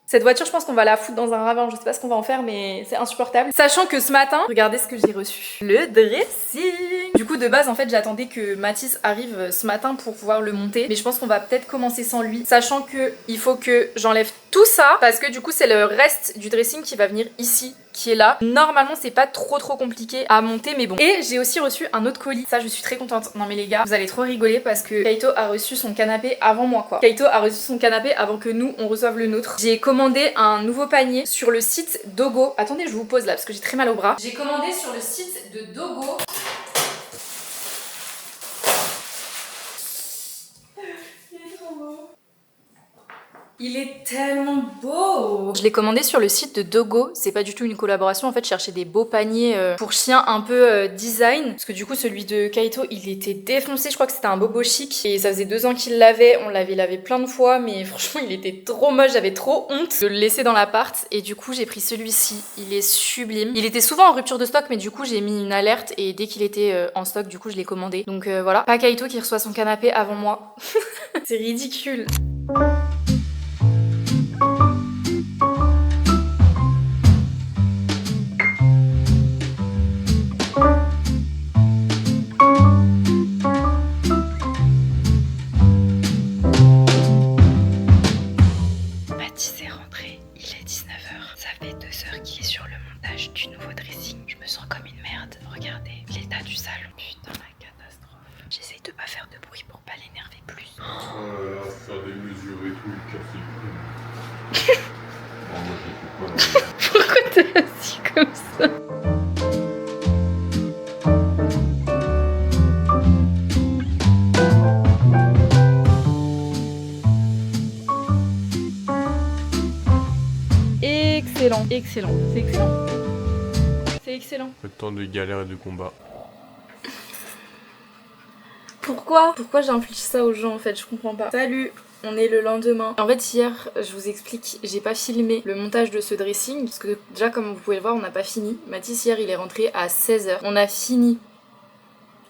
Cette voiture, je pense qu'on va la foutre dans un ravin, je sais pas ce qu'on va en faire, mais c'est insupportable. Sachant que ce matin, regardez ce que j'ai reçu. Le dressing. Du coup, de base, en fait, j'attendais que Mathis arrive ce matin pour pouvoir le monter, mais je pense qu'on va peut-être commencer sans lui, sachant que il faut que j'enlève tout ça, parce que du coup, c'est le reste du dressing qui va venir ici, qui est là. Normalement c'est pas trop compliqué à monter, mais bon. Et j'ai aussi reçu un autre colis, ça je suis très contente. Non mais les gars, vous allez trop rigoler parce que Kaito a reçu son canapé avant moi quoi. Kaito a reçu son canapé avant que nous on reçoive le nôtre. J'ai commandé un nouveau panier sur le site Dogo. Attendez, je vous pose là parce que j'ai très mal au bras. J'ai commandé sur le site de Dogo. Il est trop beau. Il est tellement beau. Je l'ai commandé sur le site de Dogo, c'est pas du tout une collaboration, en fait je cherchais des beaux paniers pour chiens un peu design, parce que du coup celui de Kaito il était défoncé, je crois que c'était un bobo chic, et ça faisait 2 ans qu'il l'avait, on l'avait lavé plein de fois, mais franchement il était trop moche, j'avais trop honte de le laisser dans l'appart, et du coup j'ai pris celui-ci, il est sublime. Il était souvent en rupture de stock, mais du coup j'ai mis une alerte, et dès qu'il était en stock, du coup je l'ai commandé. Donc voilà, pas Kaito qui reçoit son canapé avant moi. C'est ridicule. Mathis est rentré, il est 19h. Ça fait 2 heures qu'il est sur le montage du nouveau dressing. Je me sens comme une merde. Regardez l'état du salon. Putain, la catastrophe. J'essaye de pas faire de bruit pour pas l'énerver plus. Oh là là, faire des mesures et tout, casser le cul. Non, moi je sais pas. Pourquoi t'es assis comme ça? Excellent, excellent, c'est excellent. C'est excellent. Pas de temps de galère et de combat. Pourquoi j'inflige ça aux gens en fait, je comprends pas. Salut, on est le lendemain. En fait hier, je vous explique, j'ai pas filmé le montage de ce dressing, parce que déjà comme vous pouvez le voir, on n'a pas fini. Mathis hier, il est rentré à 16h. On a fini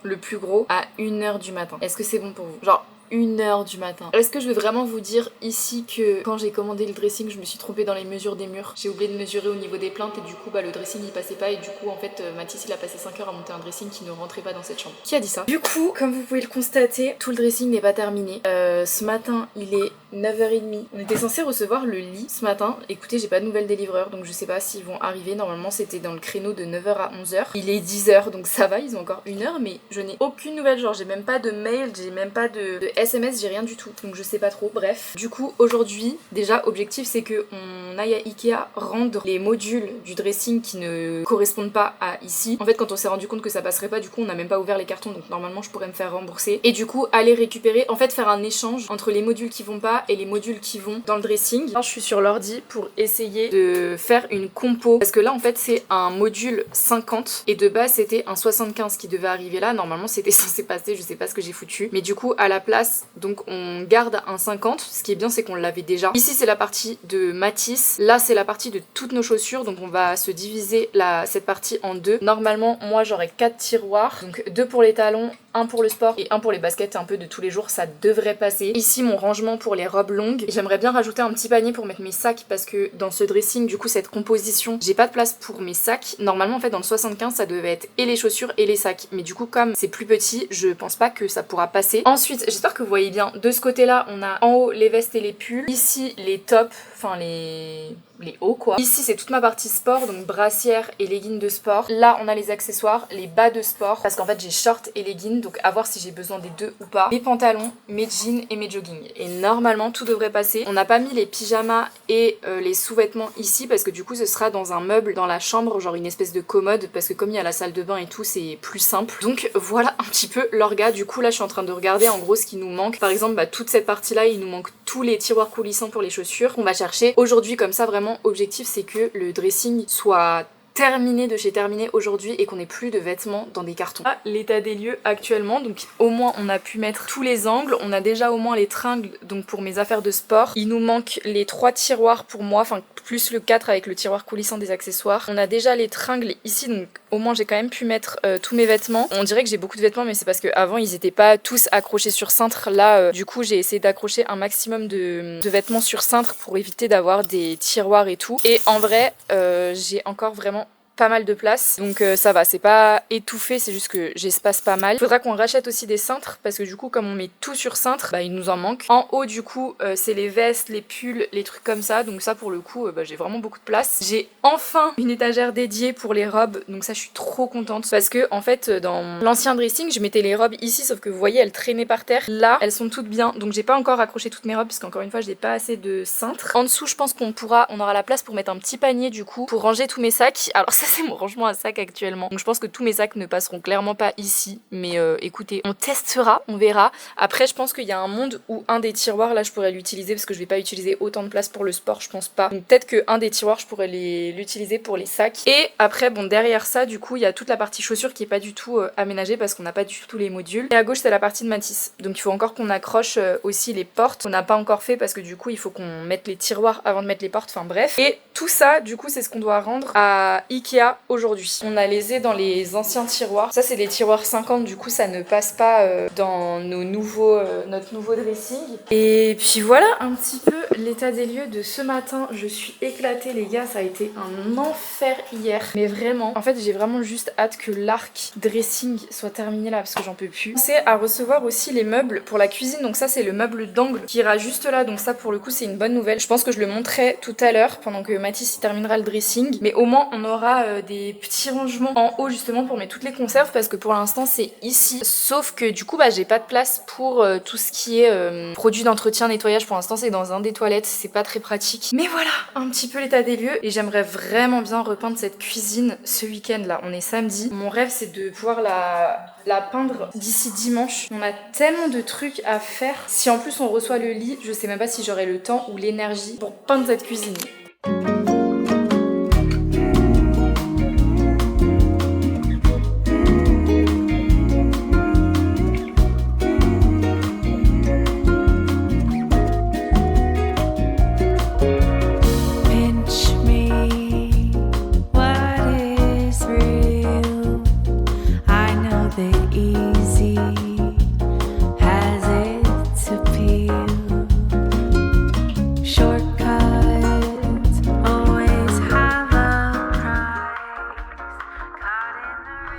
le plus gros à 1h du matin. Est-ce que c'est bon pour vous? Genre 1h du matin. Est-ce que je vais vraiment vous dire ici que quand j'ai commandé le dressing, je me suis trompée dans les mesures des murs? J'ai oublié de mesurer au niveau des plaintes et du coup le dressing il passait pas, et du coup en fait Mathis il a passé 5 heures à monter un dressing qui ne rentrait pas dans cette chambre. Qui a dit ça? Du coup, comme vous pouvez le constater, tout le dressing n'est pas terminé. Ce matin il est 9h30. On était censé recevoir le lit ce matin. Écoutez, j'ai pas de nouvelles des livreurs, donc je sais pas s'ils vont arriver. Normalement c'était dans le créneau de 9h à 11h. Il est 10h, donc ça va, ils ont encore 1 heure, mais je n'ai aucune nouvelle. Genre j'ai même pas de mail, j'ai même pas de SMS, j'ai rien du tout, donc je sais pas trop. Bref, du coup aujourd'hui déjà objectif c'est que on aille à Ikea rendre les modules du dressing qui ne correspondent pas à ici. En fait quand on s'est rendu compte que ça passerait pas, du coup on n'a même pas ouvert les cartons, donc normalement je pourrais me faire rembourser, et du coup aller récupérer, en fait faire un échange entre les modules qui vont pas et les modules qui vont dans le dressing. Alors, je suis sur l'ordi pour essayer de faire une compo, parce que là en fait c'est un module 50 et de base c'était un 75 qui devait arriver là. Normalement c'était censé passer, je sais pas ce que j'ai foutu, mais du coup à la place donc on garde un 50. Ce qui est bien c'est qu'on l'avait déjà. Ici c'est la partie de Matisse, là c'est la partie de toutes nos chaussures, donc on va se diviser cette partie en deux. Normalement moi j'aurai 4 tiroirs, donc 2 pour les talons, 1 pour le sport et 1 pour les baskets un peu de tous les jours, ça devrait passer. Ici mon rangement pour les robes longues. J'aimerais bien rajouter un petit panier pour mettre mes sacs, parce que dans ce dressing, du coup cette composition, j'ai pas de place pour mes sacs. Normalement en fait dans le 75 ça devait être et les chaussures et les sacs, mais du coup comme c'est plus petit, je pense pas que ça pourra passer. Ensuite j'espère que vous voyez bien, de ce côté là on a en haut les vestes et les pulls, ici les tops, enfin les hauts quoi. Ici c'est toute ma partie sport, donc brassière et leggings de sport. Là on a les accessoires, les bas de sport, parce qu'en fait j'ai short et leggings, donc à voir si j'ai besoin des deux ou pas. Mes pantalons, mes jeans et mes joggings. Et normalement tout devrait passer. On n'a pas mis les pyjamas et les sous-vêtements ici, parce que du coup ce sera dans un meuble dans la chambre, genre une espèce de commode, parce que comme il y a la salle de bain et tout c'est plus simple. Donc voilà un petit peu l'orga. Du coup là je suis en train de regarder en gros ce qui nous manque. Par exemple toute cette partie là il nous manque tous les tiroirs coulissants pour les chaussures. On va chercher aujourd'hui, comme ça vraiment objectif c'est que le dressing soit terminé de chez terminé aujourd'hui et qu'on ait plus de vêtements dans des cartons. Ah, l'état des lieux actuellement, donc au moins on a pu mettre tous les angles, on a déjà au moins les tringles donc pour mes affaires de sport. Il nous manque les 3 tiroirs pour moi, enfin plus le 4 avec le tiroir coulissant des accessoires. On a déjà les tringles ici, donc au moins j'ai quand même pu mettre tous mes vêtements. On dirait que j'ai beaucoup de vêtements, mais c'est parce qu'avant ils étaient pas tous accrochés sur cintre. Là du coup j'ai essayé d'accrocher un maximum de vêtements sur cintre pour éviter d'avoir des tiroirs et tout. Et en vrai j'ai encore vraiment pas mal de place, donc ça va, c'est pas étouffé, c'est juste que j'espace pas mal. Faudra qu'on rachète aussi des cintres, parce que du coup comme on met tout sur cintre, bah il nous en manque. En haut du coup c'est les vestes, les pulls, les trucs comme ça, donc ça pour le coup j'ai vraiment beaucoup de place. J'ai enfin une étagère dédiée pour les robes, donc ça je suis trop contente, parce que en fait dans l'ancien dressing je mettais les robes ici, sauf que vous voyez elles traînaient par terre. Là elles sont toutes bien, donc j'ai pas encore accroché toutes mes robes, parce qu'encore une fois j'ai pas assez de cintre. En dessous je pense qu'on aura la place pour mettre un petit panier du coup, pour ranger tous mes sacs. Alors ça c'est mon rangement à sac actuellement. Donc je pense que tous mes sacs ne passeront clairement pas ici. Mais écoutez, on testera, on verra. Après je pense qu'il y a un monde où un des tiroirs là je pourrais l'utiliser parce que je vais pas utiliser autant de place pour le sport, je pense pas. Donc peut-être qu'un des tiroirs je pourrais l'utiliser pour les sacs. Et après bon derrière ça du coup il y a toute la partie chaussures qui est pas du tout aménagée parce qu'on n'a pas du tout les modules. Et à gauche c'est la partie de Matisse. Donc il faut encore qu'on accroche aussi les portes. On n'a pas encore fait parce que du coup il faut qu'on mette les tiroirs avant de mettre les portes, enfin bref. Et tout ça du coup c'est ce qu'on doit rendre à Ikea aujourd'hui. On a lésé dans les anciens tiroirs. Ça c'est les tiroirs 50, du coup ça ne passe pas dans nos nouveaux, notre nouveau dressing. Et puis voilà un petit peu l'état des lieux de ce matin. Je suis éclatée les gars, ça a été un enfer hier. Mais vraiment, en fait j'ai vraiment juste hâte que l'arc dressing soit terminé là parce que j'en peux plus. C'est à recevoir aussi les meubles pour la cuisine. Donc ça c'est le meuble d'angle qui ira juste là. Donc ça pour le coup c'est une bonne nouvelle. Je pense que je le montrerai tout à l'heure pendant que Mathis terminera le dressing. Mais au moins on aura des petits rangements en haut justement pour mettre toutes les conserves parce que pour l'instant c'est ici. Sauf que du coup bah j'ai pas de place pour tout ce qui est produits d'entretien, nettoyage. Pour l'instant c'est dans un des toilettes, c'est pas très pratique. Mais voilà un petit peu l'état des lieux et j'aimerais vraiment bien repeindre cette cuisine ce week-end là. On est samedi. Mon rêve c'est de pouvoir la peindre d'ici dimanche. On a tellement de trucs à faire. Si en plus on reçoit le lit, je sais même pas si j'aurai le temps ou l'énergie pour peindre cette cuisine.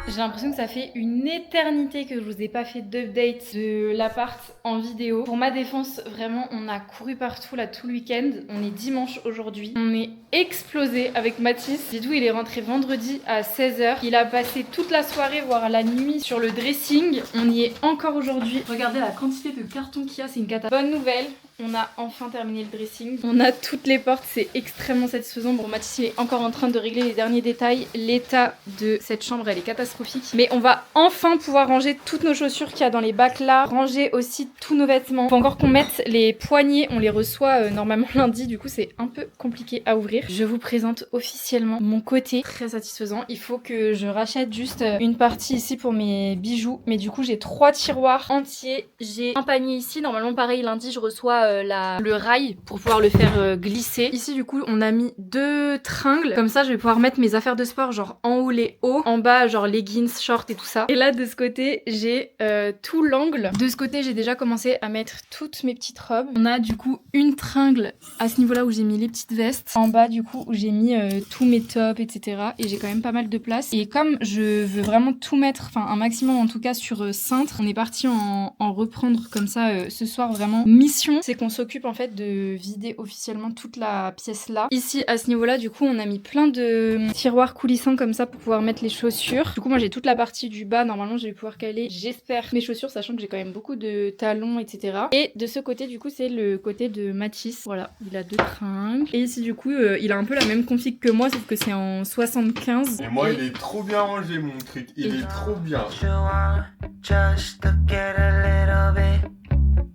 J'ai l'impression que ça fait une éternité que je vous ai pas fait d'update de l'appart en vidéo. Pour ma défense, vraiment, on a couru partout là tout le week-end. On est dimanche aujourd'hui. On est explosé avec Mathis. Didou, il est rentré vendredi à 16h. Il a passé toute la soirée, voire la nuit sur le dressing. On y est encore aujourd'hui. Regardez la quantité de cartons qu'il y a, c'est une cata. Bonne nouvelle. On a enfin terminé le dressing. On a toutes les portes, c'est extrêmement satisfaisant. Bon, Mathis il est encore en train de régler les derniers détails. L'état de cette chambre, elle est catastrophique. Mais on va enfin pouvoir ranger toutes nos chaussures qu'il y a dans les bacs là. Ranger aussi tous nos vêtements. Il faut encore qu'on mette les poignées. On les reçoit normalement lundi. Du coup, c'est un peu compliqué à ouvrir. Je vous présente officiellement mon côté. Très satisfaisant. Il faut que je rachète juste une partie ici pour mes bijoux. Mais du coup, j'ai 3 tiroirs entiers. J'ai un panier ici. Normalement, pareil, lundi, je reçois le rail pour pouvoir le faire glisser. Ici du coup on a mis 2 tringles, comme ça je vais pouvoir mettre mes affaires de sport, genre en haut les hauts, en bas genre leggings, shorts et tout ça. Et là de ce côté j'ai tout l'angle. De ce côté j'ai déjà commencé à mettre toutes mes petites robes. On a du coup une tringle à ce niveau là où j'ai mis les petites vestes, en bas du coup où j'ai mis tous mes tops etc. Et j'ai quand même pas mal de place. Et comme je veux vraiment tout mettre, enfin un maximum en tout cas sur cintre, on est parti en reprendre comme ça ce soir. Vraiment mission, c'est qu'on s'occupe en fait de vider officiellement toute la pièce là. Ici à ce niveau là du coup on a mis plein de tiroirs coulissants comme ça pour pouvoir mettre les chaussures. Du coup moi j'ai toute la partie du bas, normalement je vais pouvoir caler j'espère mes chaussures, sachant que j'ai quand même beaucoup de talons etc. Et de ce côté du coup c'est le côté de Mathis. Voilà, il a 2 tringles. Et ici du coup il a un peu la même config que moi sauf que c'est en 75. Et moi il est trop bien rangé mon truc, il est trop bien.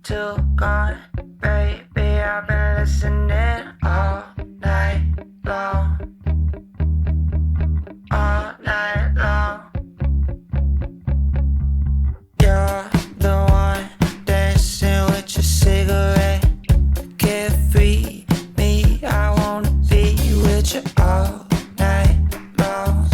Too gone, baby, I've been listening all night long, all night long. You're the one dancing with your cigarette, carefree me, I wanna be with you all night long,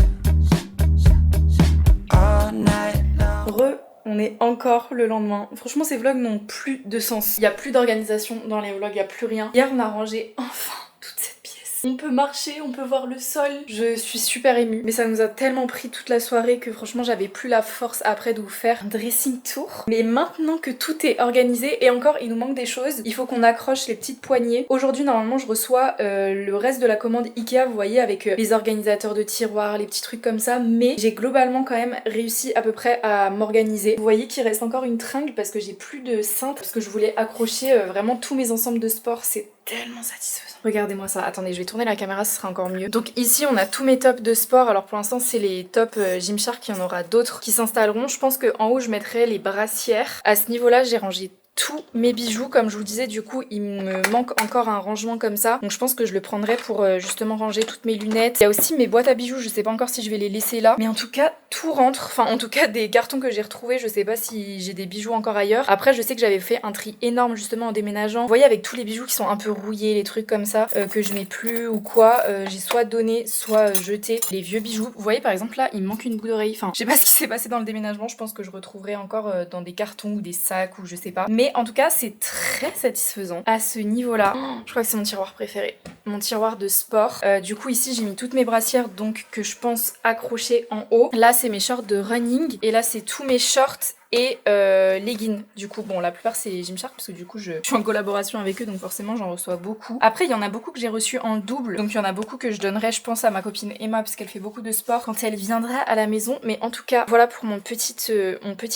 all night long. On est encore le lendemain. Franchement, ces vlogs n'ont plus de sens. Il n'y a plus d'organisation dans les vlogs, il n'y a plus rien. Hier, on a rangé enfin toute cette pièce. On peut marcher, on peut voir le sol. Je suis super émue. Mais ça nous a tellement pris toute la soirée que franchement, j'avais plus la force après de vous faire un dressing tour. Mais maintenant que tout est organisé, et encore, il nous manque des choses. Il faut qu'on accroche les petites poignées. Aujourd'hui, normalement, je reçois le reste de la commande Ikea, vous voyez, avec les organisateurs de tiroirs, les petits trucs comme ça. Mais j'ai globalement quand même réussi à peu près à m'organiser. Vous voyez qu'il reste encore une tringle parce que j'ai plus de cintre, parce que je voulais accrocher vraiment tous mes ensembles de sport. C'est tellement satisfaisant. Regardez-moi ça. Attendez, je vais tourner la caméra, ce sera encore mieux. Donc ici, on a tous mes tops de sport. Alors pour l'instant, c'est les tops Gymshark. Il y en aura d'autres qui s'installeront. Je pense qu'en haut, je mettrai les brassières. À ce niveau-là, j'ai rangé tous mes bijoux, comme je vous disais, du coup il me manque encore un rangement comme ça, donc je pense que je le prendrai pour justement ranger toutes mes lunettes. Il y a aussi mes boîtes à bijoux, je sais pas encore si je vais les laisser là, mais en tout cas tout rentre, enfin en tout cas des cartons que j'ai retrouvés, je sais pas si j'ai des bijoux encore ailleurs. Après je sais que j'avais fait un tri énorme justement en déménageant, vous voyez, avec tous les bijoux qui sont un peu rouillés, les trucs comme ça, que je mets plus ou quoi, j'ai soit donné, soit jeté les vieux bijoux. Vous voyez par exemple là, il me manque une boucle d'oreille, enfin je sais pas ce qui s'est passé dans le déménagement, je pense que je retrouverai encore dans des cartons ou des sacs ou je sais pas, mais en tout cas c'est très satisfaisant à ce niveau là. Je crois que c'est mon tiroir préféré, mon tiroir de sport. Du coup ici j'ai mis toutes mes brassières donc que je pense accrocher en haut. Là c'est mes shorts de running et là c'est tous mes shorts et leggings. Du coup bon, la plupart c'est Gymshark parce que du coup je suis en collaboration avec eux, donc forcément j'en reçois beaucoup. Après il y en a beaucoup que j'ai reçus en double, donc il y en a beaucoup que je donnerai je pense à ma copine Emma parce qu'elle fait beaucoup de sport quand elle viendra à la maison. Mais en tout cas voilà pour mon petit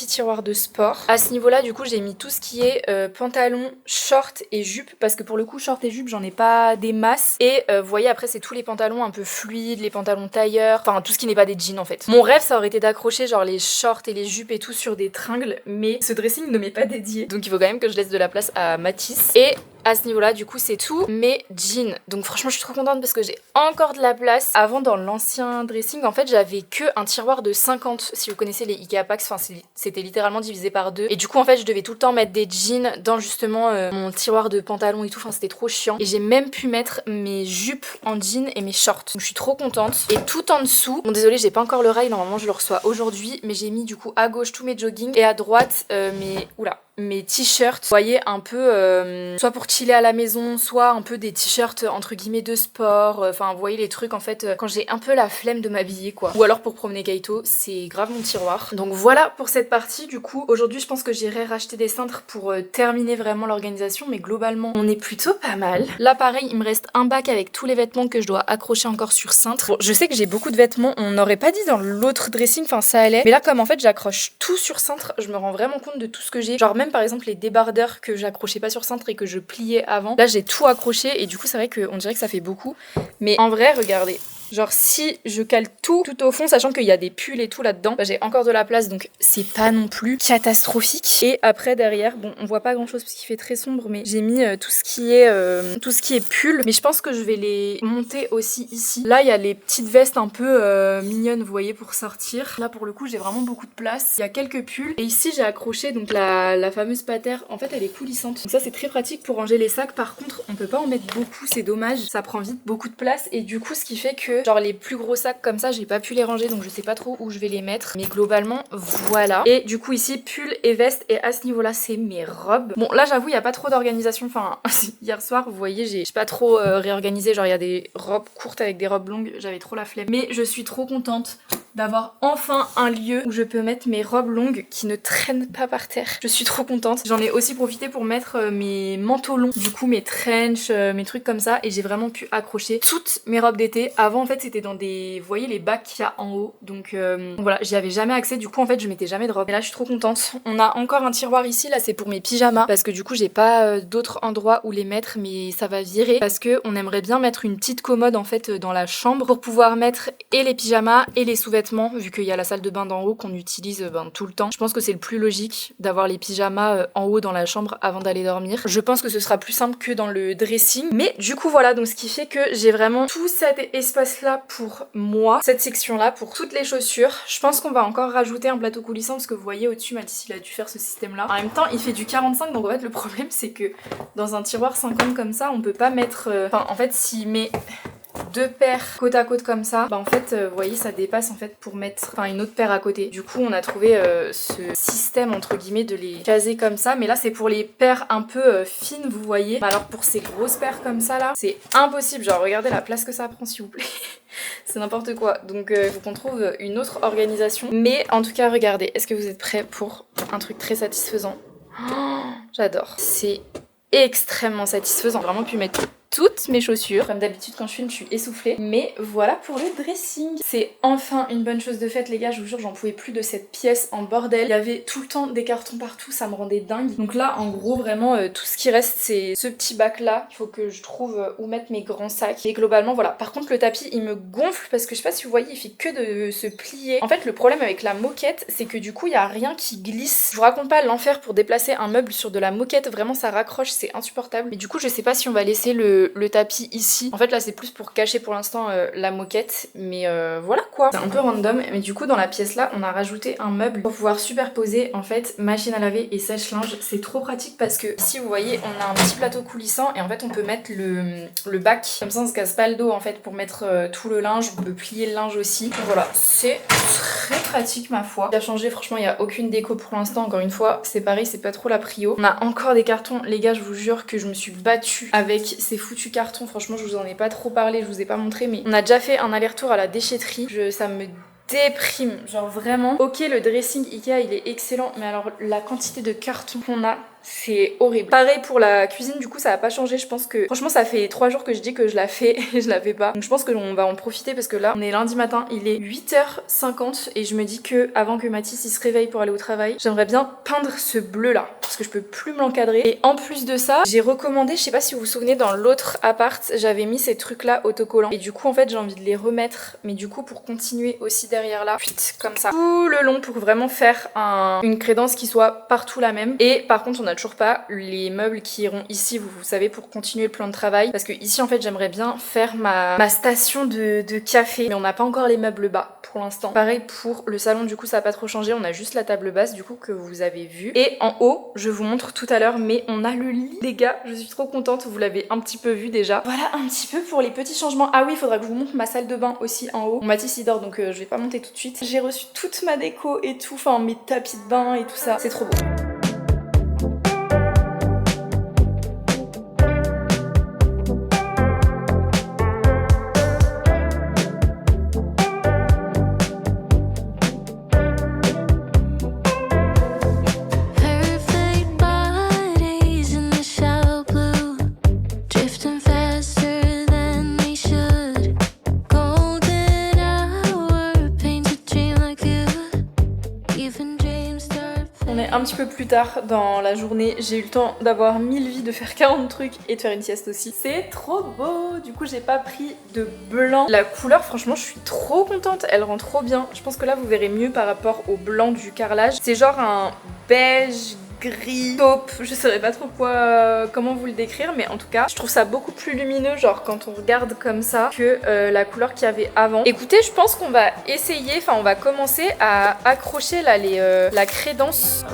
tiroir de sport. À ce niveau là du coup j'ai mis tout ce qui est pantalon, short et jupe, parce que pour le coup short et jupe j'en ai pas des masses, et vous voyez après c'est tous les pantalons un peu fluides, les pantalons tailleurs, enfin tout ce qui n'est pas des jeans en fait. Mon rêve ça aurait été d'accrocher genre les shorts et les jupes et tout sur des tringles, mais ce dressing ne m'est pas dédié, donc il faut quand même que je laisse de la place à Matisse. Et à ce niveau là du coup c'est tout mes jeans, donc franchement je suis trop contente parce que j'ai encore de la place. Avant dans l'ancien dressing en fait j'avais que un tiroir de 50, si vous connaissez les Ikea Packs, enfin c'était littéralement divisé par deux, et du coup en fait je devais tout le temps mettre des jeans dans justement mon tiroir de pantalon et tout, enfin c'était trop chiant, et j'ai même pu mettre mes jupes en jean et mes shorts, donc je suis trop contente. Et tout en dessous, bon désolé j'ai pas encore le rail, normalement je le reçois aujourd'hui, mais j'ai mis du coup à gauche tous mes jogging et à droite mes t-shirts, vous voyez, un peu soit pour chiller à la maison, soit un peu des t-shirts entre guillemets de sport, enfin vous voyez les trucs en fait quand j'ai un peu la flemme de m'habiller quoi, ou alors pour promener Kaito, c'est grave mon tiroir. Donc voilà pour cette partie. Du coup aujourd'hui je pense que j'irai racheter des cintres pour terminer vraiment l'organisation, mais globalement on est plutôt pas mal. Là pareil il me reste un bac avec tous les vêtements que je dois accrocher encore sur cintre. Bon, je sais que j'ai beaucoup de vêtements, on n'aurait pas dit dans l'autre dressing, enfin ça allait, mais là comme en fait j'accroche tout sur cintre, je me rends vraiment compte de tout ce que j'ai, genre même par exemple les débardeurs que j'accrochais pas sur cintre et que je pliais avant, là j'ai tout accroché et du coup c'est vrai qu'on dirait que ça fait beaucoup, mais en vrai regardez, genre si je cale tout au fond, sachant qu'il y a des pulls et tout là-dedans, bah, j'ai encore de la place, donc c'est pas non plus catastrophique. Et après derrière, bon on voit pas grand chose parce qu'il fait très sombre, mais j'ai mis tout ce qui est pull, mais je pense que je vais les monter aussi ici. Là il y a les petites vestes un peu mignonnes, vous voyez, pour sortir. Là pour le coup j'ai vraiment beaucoup de place, il y a quelques pulls, et ici j'ai accroché donc la fameuse pater, en fait elle est coulissante, donc ça c'est très pratique pour ranger les sacs. Par contre on peut pas en mettre beaucoup, c'est dommage, ça prend vite beaucoup de place, et du coup ce qui fait que genre les plus gros sacs comme ça j'ai pas pu les ranger, donc je sais pas trop où je vais les mettre, mais globalement voilà. Et du coup ici pull et veste, et à ce niveau là c'est mes robes. Bon là j'avoue il y a pas trop d'organisation, enfin hier soir vous voyez j'ai pas trop réorganisé, genre il y a des robes courtes avec des robes longues, j'avais trop la flemme, mais je suis trop contente d'avoir enfin un lieu où je peux mettre mes robes longues qui ne traînent pas par terre. Je suis trop contente. J'en ai aussi profité pour mettre mes manteaux longs, du coup mes trench, mes trucs comme ça, et j'ai vraiment pu accrocher toutes mes robes d'été. Avant en fait c'était dans des, vous voyez les bacs qu'il y a en haut, donc voilà, j'y avais jamais accès, du coup en fait je mettais jamais de robe. Et là je suis trop contente. On a encore un tiroir ici, là c'est pour mes pyjamas, parce que du coup j'ai pas d'autres endroits où les mettre, mais ça va virer parce que on aimerait bien mettre une petite commode en fait dans la chambre pour pouvoir mettre et les pyjamas et les sous-vêtements, vu qu'il y a la salle de bain d'en haut qu'on utilise tout le temps. Je pense que c'est le plus logique d'avoir les pyjamas en haut dans la chambre avant d'aller dormir. Je pense que ce sera plus simple que dans le dressing, mais du coup voilà, donc ce qui fait que j'ai vraiment tout cet espace là pour moi, cette section là pour toutes les chaussures. Je pense qu'on va encore rajouter un plateau coulissant parce que vous voyez au-dessus Mathis il a dû faire ce système là. En même temps il fait du 45, donc en fait le problème c'est que dans un tiroir 50 comme ça on peut pas mettre, enfin en fait s'il met deux paires côte à côte comme ça, bah en fait vous voyez ça dépasse en fait pour mettre une autre paire à côté. Du coup on a trouvé ce système entre guillemets de les caser comme ça, mais là c'est pour les paires un peu fines vous voyez. Alors pour ces grosses paires comme ça là c'est impossible, genre regardez la place que ça prend s'il vous plaît. C'est n'importe quoi, donc il faut qu'on trouve une autre organisation. Mais en tout cas regardez, est-ce que vous êtes prêts pour un truc très satisfaisant? Oh, j'adore, c'est extrêmement satisfaisant, j'ai vraiment pu mettre toutes mes chaussures. Comme d'habitude quand je filme je suis essoufflée. Mais voilà pour le dressing. C'est enfin une bonne chose de faite les gars, je vous jure j'en pouvais plus de cette pièce en bordel. Il y avait tout le temps des cartons partout, ça me rendait dingue. Donc là en gros vraiment tout ce qui reste c'est ce petit bac là. Il faut que je trouve où mettre mes grands sacs. Et globalement voilà. Par contre le tapis il me gonfle parce que je sais pas si vous voyez il fait que de se plier. En fait le problème avec la moquette c'est que du coup il y a rien qui glisse. Je vous raconte pas l'enfer pour déplacer un meuble sur de la moquette, vraiment ça raccroche, c'est insupportable. Mais du coup je sais pas si on va laisser le tapis ici. En fait là c'est plus pour cacher pour l'instant la moquette, mais voilà quoi. C'est un peu random, mais du coup dans la pièce là on a rajouté un meuble pour pouvoir superposer en fait machine à laver et sèche-linge. C'est trop pratique parce que ici vous voyez on a un petit plateau coulissant et en fait on peut mettre le bac, comme ça on se casse pas le dos en fait pour mettre tout le linge, on peut plier le linge aussi. Donc voilà, c'est très pratique ma foi. Il a changé, franchement il n'y a aucune déco pour l'instant, encore une fois c'est pareil, c'est pas trop la prio. On a encore des cartons, les gars je vous jure que je me suis battue avec ces foutus cartons, franchement je vous en ai pas trop parlé, je vous ai pas montré mais on a déjà fait un aller-retour à la déchetterie, ça me déprime, genre vraiment. Ok le dressing Ikea il est excellent mais alors la quantité de cartons qu'on a c'est horrible. Pareil pour la cuisine, du coup ça va pas changer. Je pense que franchement ça fait 3 jours que je dis que je la fais et je la fais pas. Donc je pense qu'on va en profiter parce que là on est lundi matin, il est 8h50 et je me dis que avant que Mathis il se réveille pour aller au travail, j'aimerais bien peindre ce bleu là parce que je peux plus me l'encadrer. Et en plus de ça, j'ai recommandé, je sais pas si vous vous souvenez dans l'autre appart, j'avais mis ces trucs là autocollants et du coup en fait j'ai envie de les remettre, mais du coup pour continuer aussi derrière là, comme ça, tout le long pour vraiment faire une crédence qui soit partout la même. Et par contre on a toujours pas les meubles qui iront ici, vous savez, pour continuer le plan de travail, parce que ici en fait j'aimerais bien faire ma station de café, mais on n'a pas encore les meubles bas pour l'instant. Pareil pour le salon, du coup ça a pas trop changé, on a juste la table basse du coup que vous avez vu, et en haut je vous montre tout à l'heure, mais on a le lit les gars, je suis trop contente, vous l'avez un petit peu vu déjà. Voilà un petit peu pour les petits changements. Ah oui, il faudra que je vous montre ma salle de bain aussi en haut. Mon Mathis il dort donc je vais pas monter tout de suite. J'ai reçu toute ma déco et tout, enfin mes tapis de bain et tout ça, c'est trop beau. Un petit peu plus tard dans la journée, j'ai eu le temps d'avoir 1000 vies, de faire 40 trucs et de faire une sieste aussi. C'est trop beau. Du coup j'ai pas pris de blanc. La couleur franchement je suis trop contente, elle rend trop bien. Je pense que là vous verrez mieux par rapport au blanc du carrelage. C'est genre un beige gris, taupe, je saurais pas trop comment vous le décrire, mais en tout cas je trouve ça beaucoup plus lumineux genre quand on regarde comme ça que la couleur qu'il y avait avant. Écoutez, je pense qu'on va essayer, enfin on va commencer à accrocher là la crédence.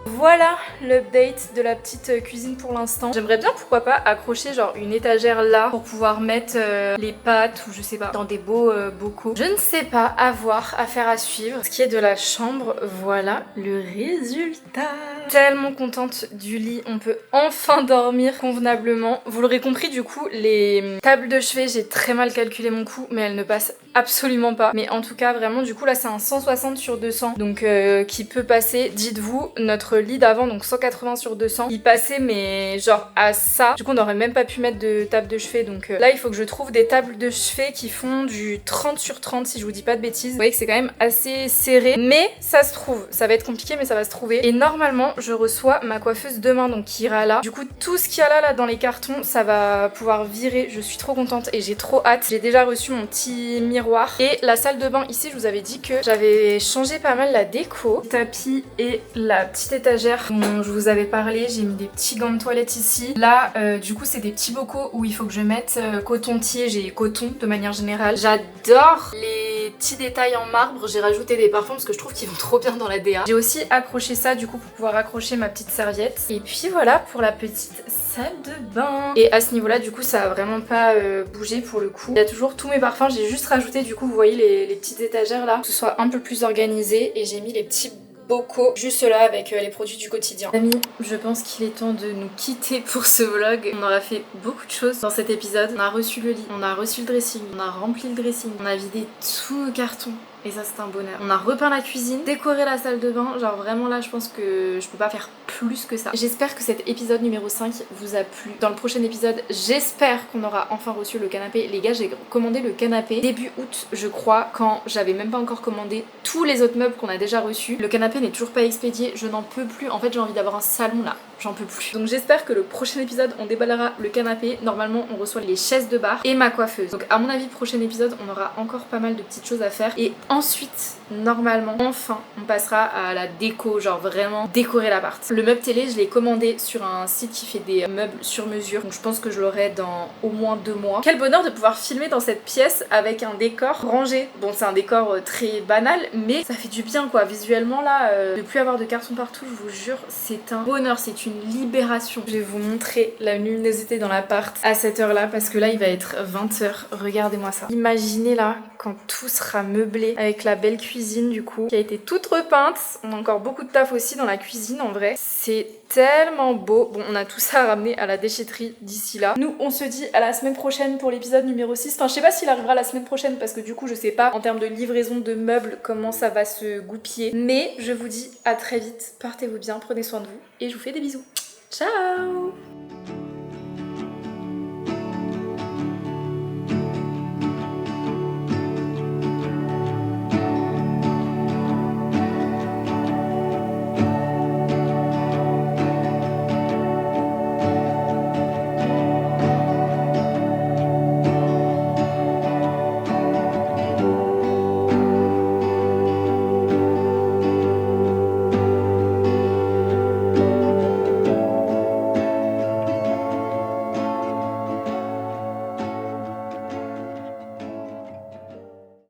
Voilà l'update de la petite cuisine pour l'instant. J'aimerais bien pourquoi pas accrocher genre une étagère là pour pouvoir mettre les pâtes ou je sais pas dans des beaux bocaux. Je ne sais pas, à voir, à faire à suivre. Ce qui est de la chambre, voilà le résultat. Tellement contente du lit, on peut enfin dormir convenablement. Vous l'aurez compris du coup, les tables de chevet, j'ai très mal calculé mon coût mais elles ne passent absolument pas. Mais en tout cas vraiment du coup là c'est un 160 sur 200 donc qui peut passer. Dites-vous notre lit d'avant donc 180 sur 200 il passait mais genre à ça, du coup on n'aurait même pas pu mettre de table de chevet. Donc là il faut que je trouve des tables de chevet qui font du 30 sur 30 si je vous dis pas de bêtises. Vous voyez que c'est quand même assez serré mais ça se trouve, ça va être compliqué mais ça va se trouver. Et normalement je reçois ma coiffeuse demain donc qui ira là. Du coup tout ce qu'il y a là dans les cartons ça va pouvoir virer, je suis trop contente et j'ai trop hâte. J'ai déjà reçu mon petit miroir et la salle de bain ici je vous avais dit que j'avais changé pas mal la déco. Le tapis et la petite étagère dont je vous avais parlé, j'ai mis des petits gants de toilette ici. Là du coup c'est des petits bocaux où il faut que je mette coton-tier, j'ai coton de manière générale. J'adore les petits détails en marbre, j'ai rajouté des parfums parce que je trouve qu'ils vont trop bien dans la DA. J'ai aussi accroché ça du coup pour pouvoir accrocher ma petite serviette. Et puis voilà pour la petite salle de bain. Et à ce niveau là du coup ça a vraiment pas bougé pour le coup. Il y a toujours tous mes parfums, j'ai juste rajouté du coup vous voyez les petites étagères là, que ce soit un peu plus organisé et j'ai mis les petits bocaux juste là avec les produits du quotidien. Amis, je pense qu'il est temps de nous quitter pour ce vlog. On aura fait beaucoup de choses dans cet épisode. On a reçu le lit, on a reçu le dressing, on a rempli le dressing, on a vidé tout le carton. Et ça c'est un bonheur. On a repeint la cuisine, décoré la salle de bain. Genre vraiment là je pense que je peux pas faire plus que ça. J'espère que cet épisode numéro 5 vous a plu. Dans le prochain épisode j'espère qu'on aura enfin reçu le canapé. Les gars, j'ai commandé le canapé début août je crois, quand j'avais même pas encore commandé tous les autres meubles qu'on a déjà reçus. Le canapé n'est toujours pas expédié, je n'en peux plus. En fait j'ai envie d'avoir un salon là, j'en peux plus. Donc j'espère que le prochain épisode on déballera le canapé. Normalement on reçoit les chaises de bar et ma coiffeuse. Donc à mon avis prochain épisode on aura encore pas mal de petites choses à faire. Et ensuite, normalement, enfin, on passera à la déco, genre vraiment décorer l'appart. Le meuble télé, je l'ai commandé sur un site qui fait des meubles sur mesure, donc je pense que je l'aurai dans au moins 2 mois. Quel bonheur de pouvoir filmer dans cette pièce avec un décor rangé. Bon, c'est un décor très banal, mais ça fait du bien quoi. Visuellement là, de plus avoir de carton partout, je vous jure, c'est un bonheur, c'est une libération. Je vais vous montrer la luminosité dans l'appart à cette heure là, parce que là il va être 20h. Regardez-moi ça. Imaginez là, quand tout sera meublé avec la belle cuisine du coup qui a été toute repeinte. On a encore beaucoup de taf aussi dans la cuisine en vrai. C'est tellement beau. Bon, on a tout ça à ramener à la déchetterie d'ici là. Nous on se dit à la semaine prochaine pour l'épisode numéro 6. Enfin je sais pas s'il arrivera la semaine prochaine parce que du coup je sais pas en termes de livraison de meubles comment ça va se goupiller. Mais je vous dis à très vite. Portez-vous bien, prenez soin de vous et je vous fais des bisous. Ciao!